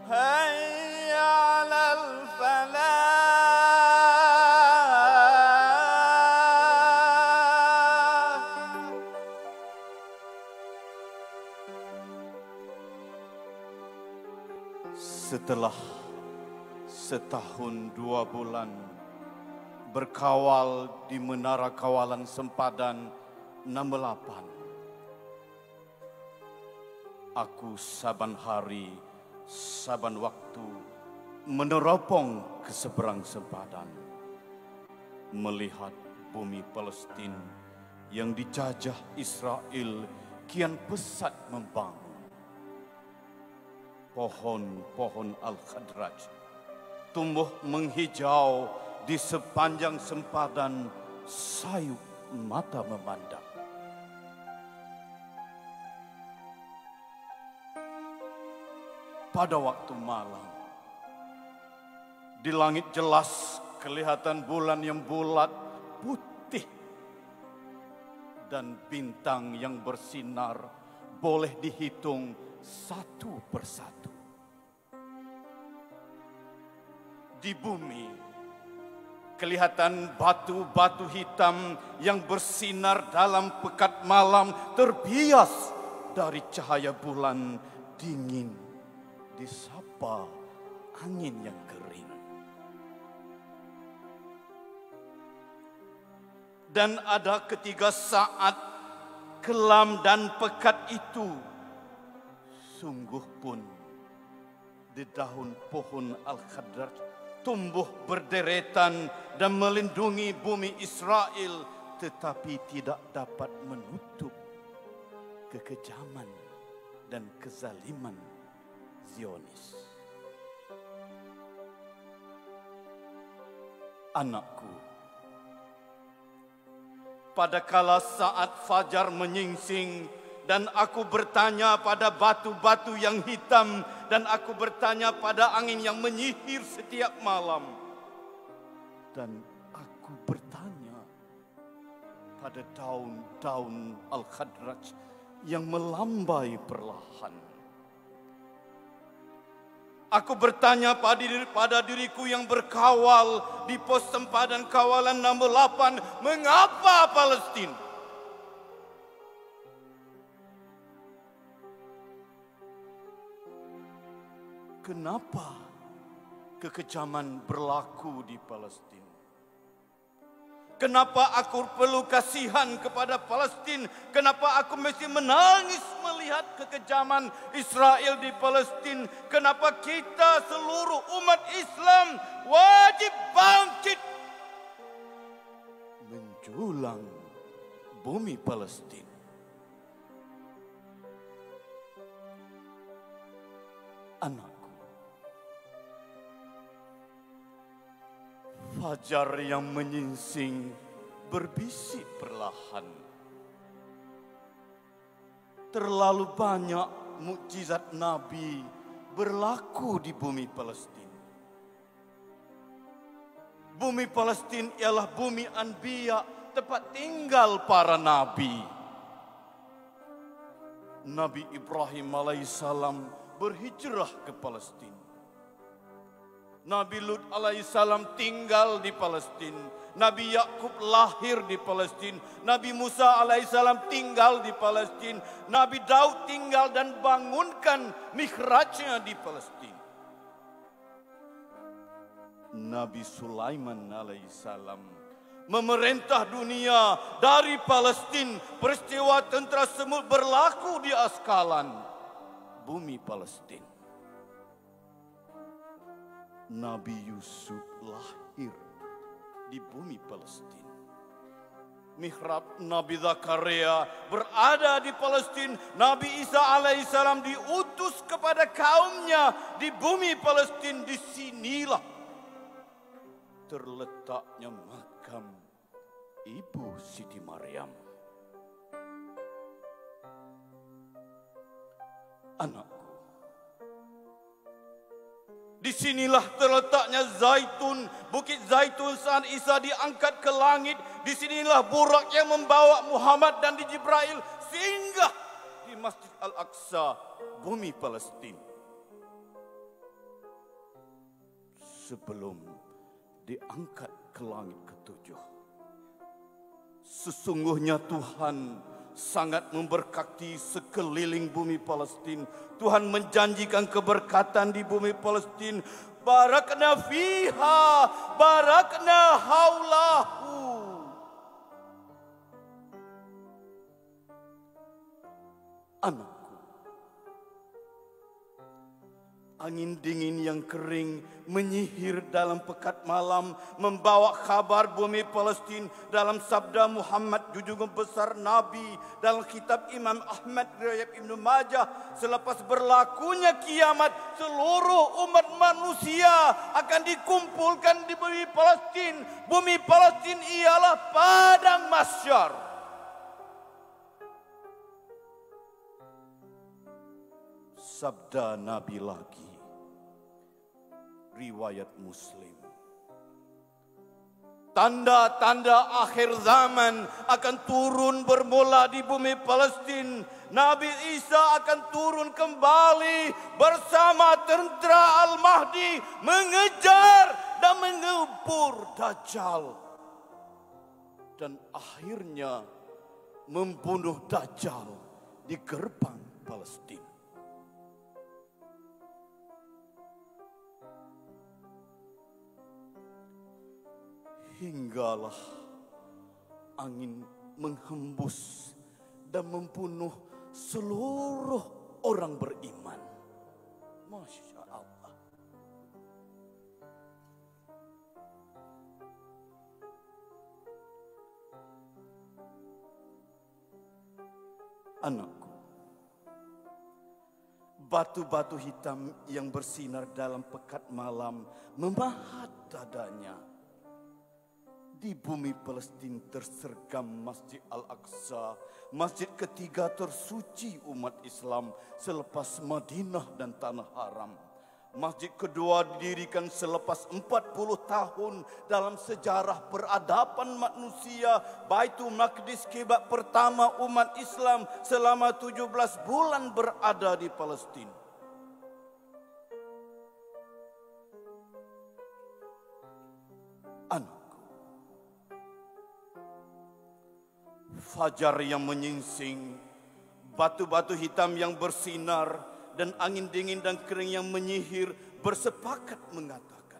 هيا على الفلاح Setelah setahun 2 bulan berkawal di Menara Kawalan Sempadan nombor 8, aku saban hari, saban waktu meneropong ke seberang sempadan, melihat bumi Palestin yang dijajah Israel kian pesat membangun. Pohon-pohon Al-Khadraj tumbuh menghijau di sepanjang sempadan, sayup mata memandang. Pada waktu malam, di langit jelas kelihatan bulan yang bulat putih, dan bintang yang bersinar boleh dihitung satu persatu. Di bumi, kelihatan batu-batu hitam yang bersinar dalam pekat malam terbias dari cahaya bulan dingin disapa angin yang kering. Dan ada ketiga saat kelam dan pekat itu, sungguh pun di daun pohon Al-Khadraj tumbuh berderetan dan melindungi bumi Israel, tetapi tidak dapat menutup kekejaman dan kezaliman Zionis. Anakku, pada kala saat fajar menyingsing dan aku bertanya pada batu-batu yang hitam dan aku bertanya pada angin yang menyihir setiap malam. Dan aku bertanya pada daun-daun Al-Khadraj yang melambai perlahan. Aku bertanya pada diriku yang berkawal di pos sempadan kawalan nombor 8, mengapa Palestin? Kenapa kekejaman berlaku di Palestin? Kenapa aku perlu kasihan kepada Palestin? Kenapa aku mesti menangis melihat kekejaman Israel di Palestin? Kenapa kita seluruh umat Islam wajib bangkit menjulang bumi Palestin? Anakku, fajar yang menyingsing berbisik perlahan. Terlalu banyak mukjizat Nabi berlaku di bumi Palestin. Bumi Palestin ialah bumi Anbiya, tempat tinggal para Nabi. Nabi Ibrahim alaihissalam berhijrah ke Palestin. Nabi Lut alaihissalam tinggal di Palestin. Nabi Yakub lahir di Palestin. Nabi Musa alaihissalam tinggal di Palestin. Nabi Daud tinggal dan bangunkan mihrajnya di Palestin. Nabi Sulaiman alaihissalam memerintah dunia dari Palestin. Peristiwa tentera semut berlaku di Askalan, bumi Palestin. Nabi Yusuf lahir di bumi Palestin. Mihrab Nabi Zakaria berada di Palestin. Nabi Isa alaihissalam diutus kepada kaumnya di bumi Palestin. Di sinilah terletaknya makam Ibu Siti Maryam. Anakku, di sinilah terletaknya zaitun, bukit zaitun saat Isa diangkat ke langit. Di sinilah burak yang membawa Muhammad dan di Jibril singgah di Masjid Al-Aqsa, bumi Palestin. Sebelum diangkat ke langit ketujuh. Sesungguhnya Tuhan sangat memberkati sekeliling bumi Palestin. Tuhan menjanjikan keberkatan di bumi Palestin. Barakna fiha, barakna haulahu. Anakku, angin dingin yang kering menyihir dalam pekat malam, membawa kabar bumi Palestin. Dalam sabda Muhammad, junjungan besar Nabi, dalam kitab Imam Ahmad riwayat Ibnu Majah, selepas berlakunya kiamat, seluruh umat manusia akan dikumpulkan di bumi Palestin. Bumi Palestin ialah padang mahsyar. Sabda Nabi lagi, riwayat Muslim. Tanda-tanda akhir zaman akan turun bermula di bumi Palestin. Nabi Isa akan turun kembali bersama tentera Al-Mahdi mengejar dan mengepur Dajjal. Dan akhirnya membunuh Dajjal di gerbang Palestin. Hinggalah angin menghembus dan membunuh seluruh orang beriman. Masya Allah. Anakku, batu-batu hitam yang bersinar dalam pekat malam memahat dadanya. Di bumi Palestin tersergam Masjid Al-Aqsa, masjid ketiga tersuci umat Islam selepas Madinah dan Tanah Haram. Masjid kedua didirikan selepas 40 tahun dalam sejarah peradaban manusia. Baitul Maqdis, kiblat pertama umat Islam selama 17 bulan berada di Palestin. Anakku, fajar yang menyingsing, batu-batu hitam yang bersinar, dan angin dingin dan kering yang menyihir bersepakat mengatakan,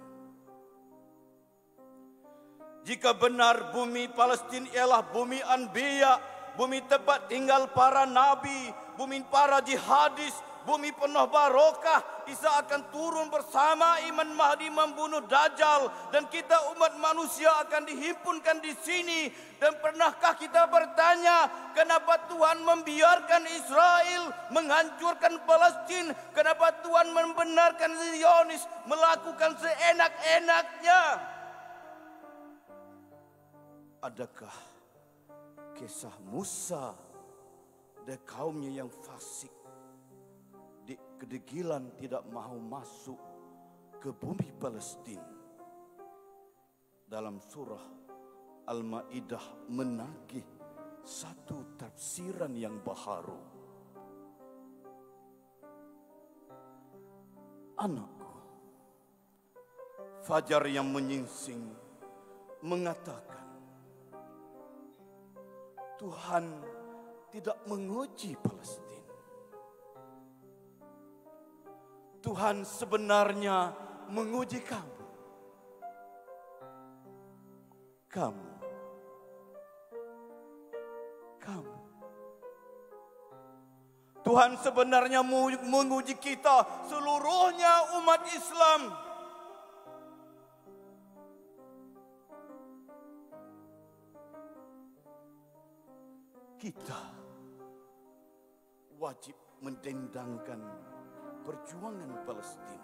jika benar bumi Palestin ialah bumi Anbiya, bumi tempat tinggal para nabi, bumi para jihadis, bumi penuh barokah, Isa akan turun bersama Imam Mahdi membunuh Dajjal, dan kita umat manusia akan dihimpunkan di sini. Dan pernahkah kita bertanya, kenapa Tuhan membiarkan Israel menghancurkan Palestin? Kenapa Tuhan membenarkan Zionis melakukan seenak-enaknya? Adakah kisah Musa dan kaumnya yang fasik di kedegilan tidak mahu masuk ke bumi Palestin? Dalam surah Al-Ma'idah menagih satu tafsiran yang baharu. Anakku, fajar yang menyingsing mengatakan, Tuhan tidak menguji Palestin. Tuhan sebenarnya menguji kamu. Kamu. Tuhan sebenarnya menguji kita seluruhnya umat Islam. Kita wajib mendendangkan perjuangan Palestin.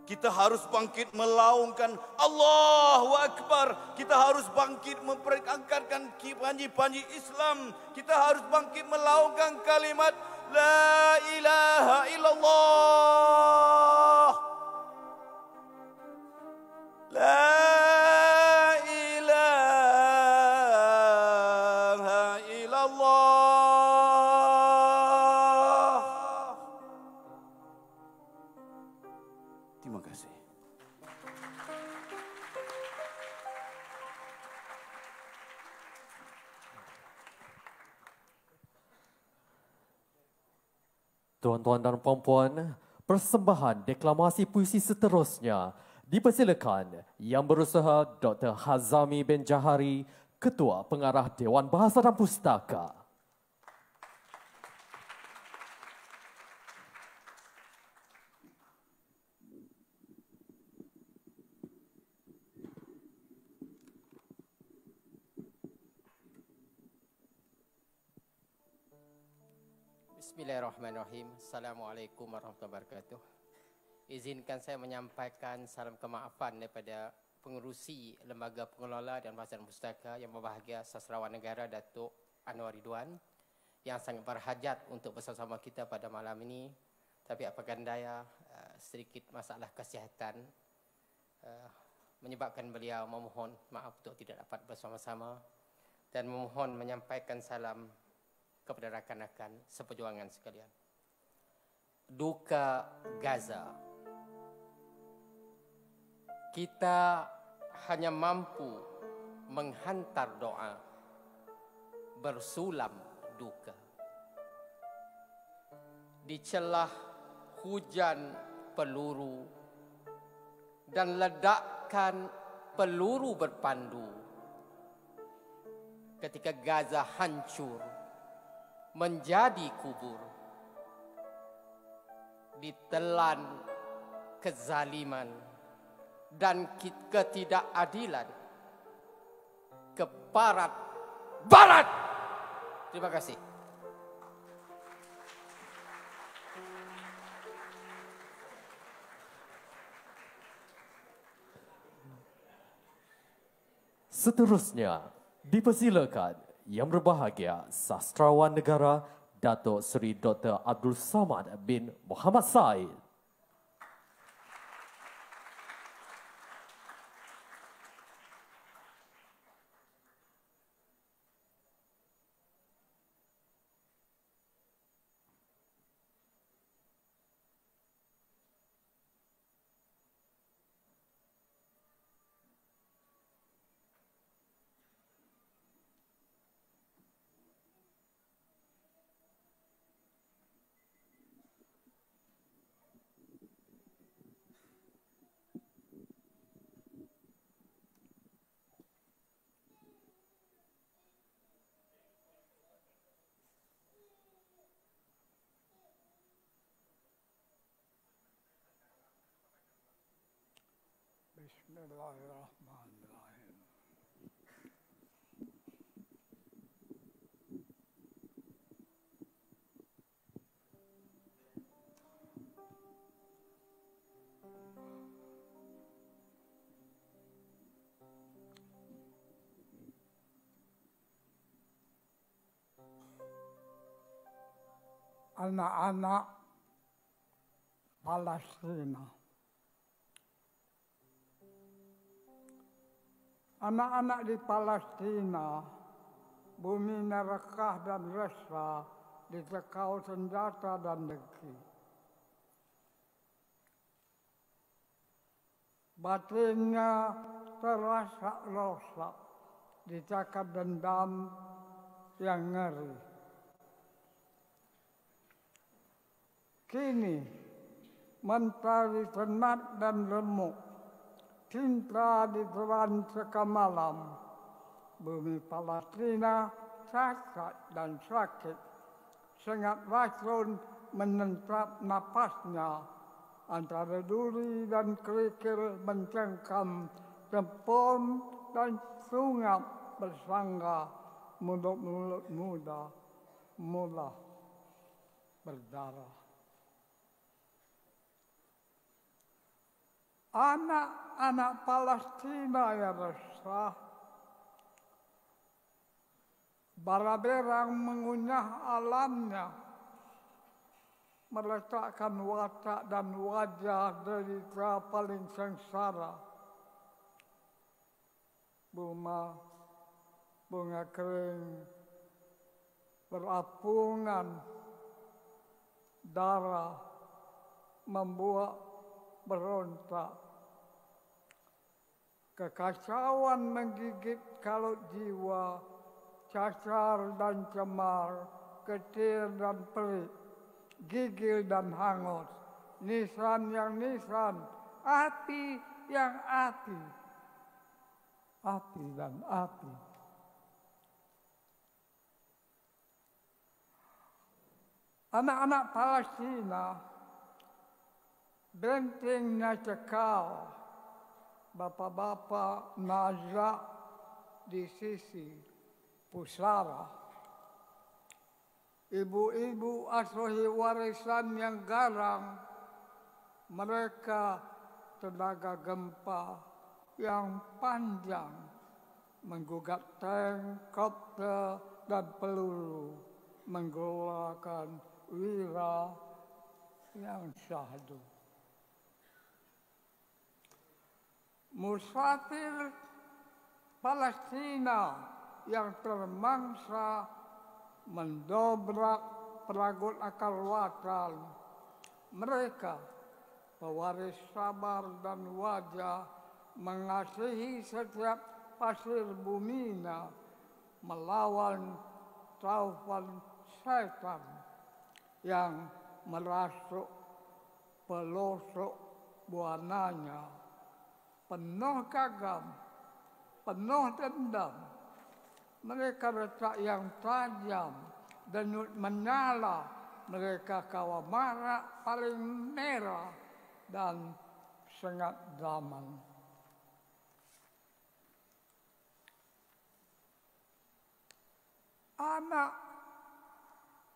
Kita harus bangkit melaungkan Allahu Akbar. Kita harus bangkit memperangkatkan panji-panji Islam. Kita harus bangkit melaungkan kalimat La ilaha illallah. La ilaha illallah. Terima kasih. Tuan-tuan dan puan-puan, persembahan deklamasi puisi seterusnya dipersilakan Yang Berusaha Dr. Hazami bin Jahari, Ketua Pengarah Dewan Bahasa dan Pustaka. Bismillahirrahmanirrahim. Assalamualaikum warahmatullahi wabarakatuh. Izinkan saya menyampaikan salam kemaafan daripada pengerusi Lembaga Pengelola dan Bahasa dan Pustaka yang berbahagia Sastrawan Negara Datuk Anwar Ridwan yang sangat berhajat untuk bersama-sama kita pada malam ini. Tapi apakan daya, sedikit masalah kesihatan menyebabkan beliau memohon maaf untuk tidak dapat bersama-sama dan memohon menyampaikan salam kepada rakan-rakan seperjuangan sekalian. Duka Gaza. Kita hanya mampu menghantar doa, bersulam duka. Di celah hujan peluru dan ledakan peluru berpandu, ketika Gaza hancur menjadi kubur, ditelan kezaliman dan ketidakadilan ke barat. Terima kasih. Seterusnya, dipersilakan Yang Berbahagia Sastrawan Negara Datuk Seri Dr. Abdul Samad bin Muhammad Said. Bismillahirrahmanirrahim. Anak-anak Palestina. Anak-anak di Palestina, bumi nerakah dan resah, dicekal senjata dan negeri. Batinnya terasa rosak, dicakar dendam yang ngeri. Kini, mentari tenat dan remuk, cinta ditelan sekamalam, bumi Palestina cacat dan sakit, sengat racun menentap napasnya, antara duri dan kerikil mencengkam, tempon dan sungap bersangga, mulut-mulut muda mula berdarah. Anak-anak Palestina yang resah, bara berang mengunyah alamnya, meletakkan watak dan wajah derita paling sengsara. Bunga kering berapungan, darah membuat berontak. Kekacauan menggigit kalau jiwa, cacar dan cemar, ketir dan perit, gigil dan hangus, nisan yang nisan, api yang api, api dan api. Anak-anak Palestina, bentengnya cekal, bapak-bapak nazak di sisi pusara, ibu-ibu asuhi warisan yang garang, mereka tenaga gempa yang panjang, menggugat tank, kopter, dan peluru, menggelarkan wira yang syahdu. Musafir Palestina yang termangsa mendobrak peragut akal watan. Mereka, pewaris sabar dan wajah, mengasihi setiap pasir buminya, melawan taufan syaitan yang merasuk pelosok buananya. Penuh kagam, penuh dendam, mereka letak yang tajam, denyut menyala, mereka kawa marak paling merah dan sengat zaman.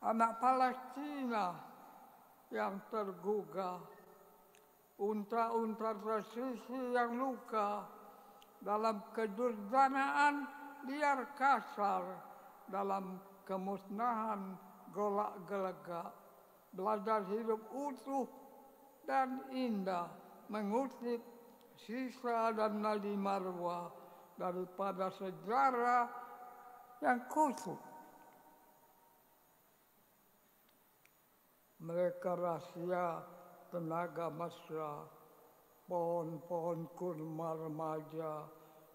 Anak Palestina yang tergugah, unta-unta tersisi yang luka, dalam kedurjanaan liar kasar, dalam kemusnahan golak-gelegak, belajar hidup utuh dan indah, mengutip sisa dan nadi marwah daripada sejarah yang kusut. Mereka rahsia tenaga mesra, pohon-pohon kurma remaja,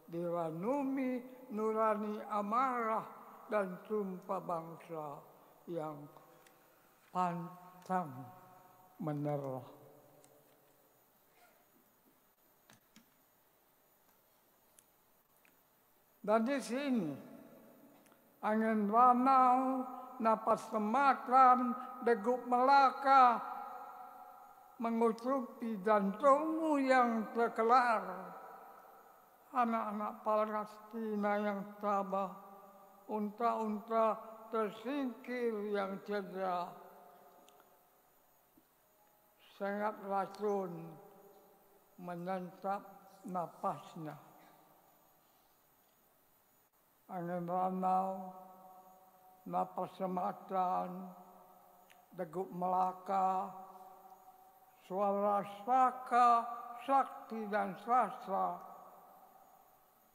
diranumi nurani amarah dan sumpah bangsa yang pantang menyerah. Dan di sini angin ranau, napas semakan, degup Melaka mengutupi jantungmu yang terkelar. Anak-anak Palestina yang tabah, unta-unta tersingkir yang cedera. Sengat racun menyantap napasnya. Angin ranau, napas sematan, degup Melaka, suara saka, sakti dan sastra,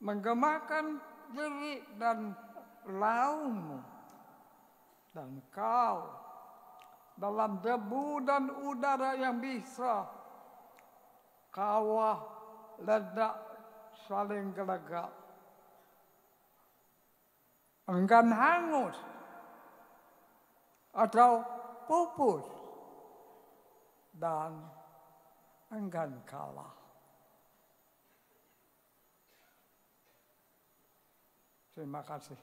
menggemakan diri dan laumu. Dan kau, dalam debu dan udara yang bisa, kawah ledak saling gelegak. Enggan hangus atau pupus dan enggan kalah. Terima kasih.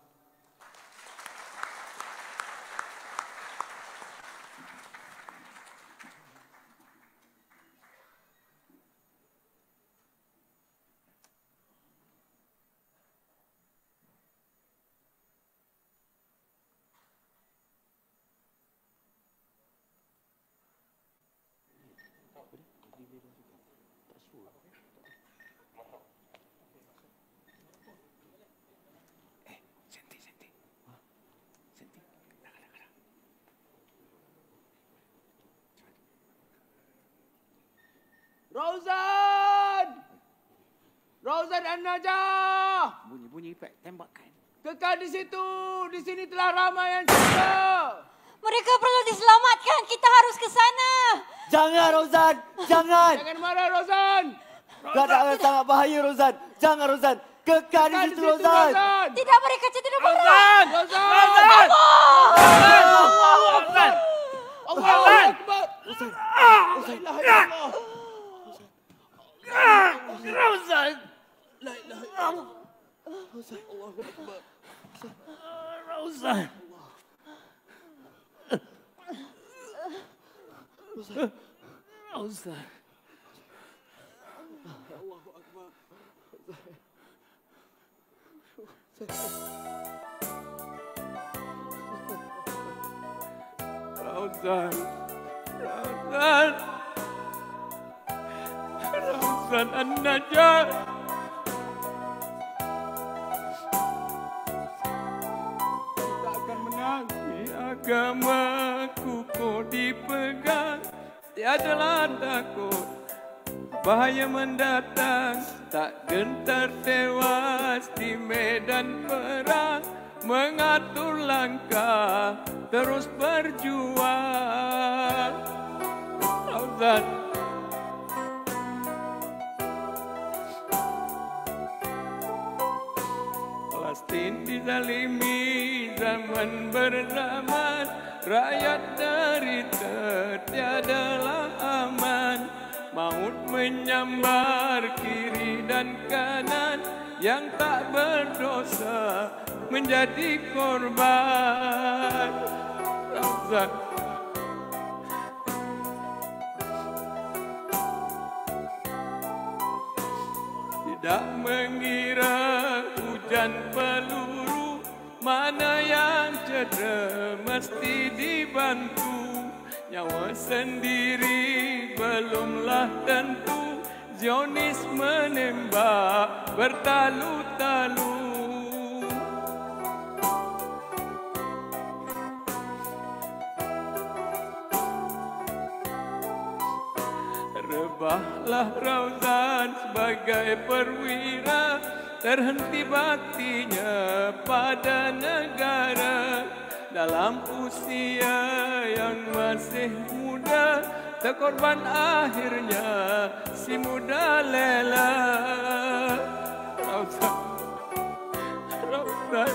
Rauzan An-Najah. Bunyi-bunyi tembakan. Kekal di situ. Di sini telah ramai yang cedera. Mereka perlu diselamatkan. Kita harus ke sana. Jangan, Rozan. Jangan. Jangan marah, Rozan. Keadaan sangat bahaya, Rozan. Jangan, Rozan. Kekal di situ, Rozan. Tidak, mereka cedera parah. Rozan. Rozan. Allahu Akbar. Allahu Akbar. Rozan. Rozan. La ilaha illallah. Rozan. Allahu Akbar. Rozan. Rozan. Allahu Akbar. Rauzan. Rauzan. Rauzan An-Najah. Kita akan menang. Di agamaku kau dipegang, tiadalah takut bahaya mendatang, tak gentar tewas di medan perang, mengatur langkah terus berjuang. Rauzan. Palestin dizalimi zaman berzaman, rakyat derita tiadalah aman. Maut menyambar kiri dan kanan, yang tak berdosa menjadi korban. Rauzan. Tidak mengira hujan peluru, mana yang cedera mesti dibantu. Nyawa sendiri belumlah tentu, Zionis menembak bertalu-talu. Rebahlah Rauzan sebagai perwira, terhenti baktinya pada negara. Dalam usia yang masih muda, terkorban akhirnya si muda Lela. Rauzan, Rauzan.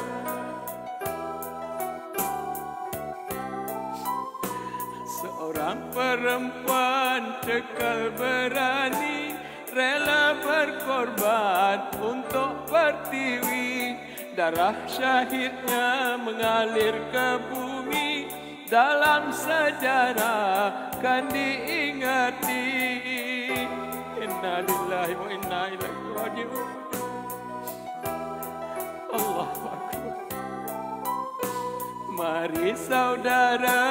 Seorang perempuan cekal berani, rela berkorban untuk pertiwi. Darah syahidnya mengalir ke bumi, dalam sejarah kan diingati. Inna lillahi wa inna ilaihi raji'un. Allahu Akbar. Mari saudara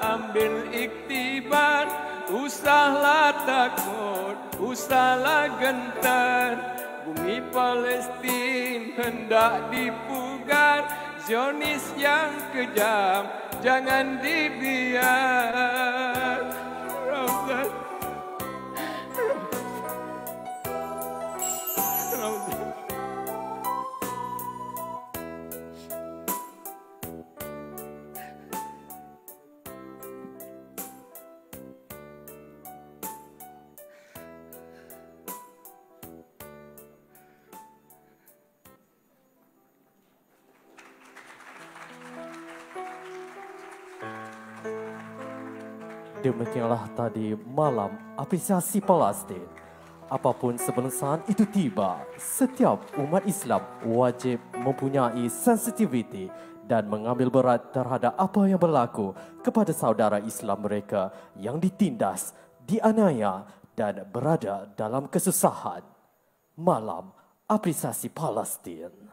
ambil iktibar, usahlah takut, usahlah gentar. Bumi Palestin hendak dipugar, Zionis yang kejam jangan dibiar. Rauzan, Rauzan. Demikianlah tadi malam apresiasi Palestin. Apapun sebelum saat itu tiba, setiap umat Islam wajib mempunyai sensitiviti dan mengambil berat terhadap apa yang berlaku kepada saudara Islam mereka yang ditindas, dianiaya dan berada dalam kesusahan. Malam apresiasi Palestin.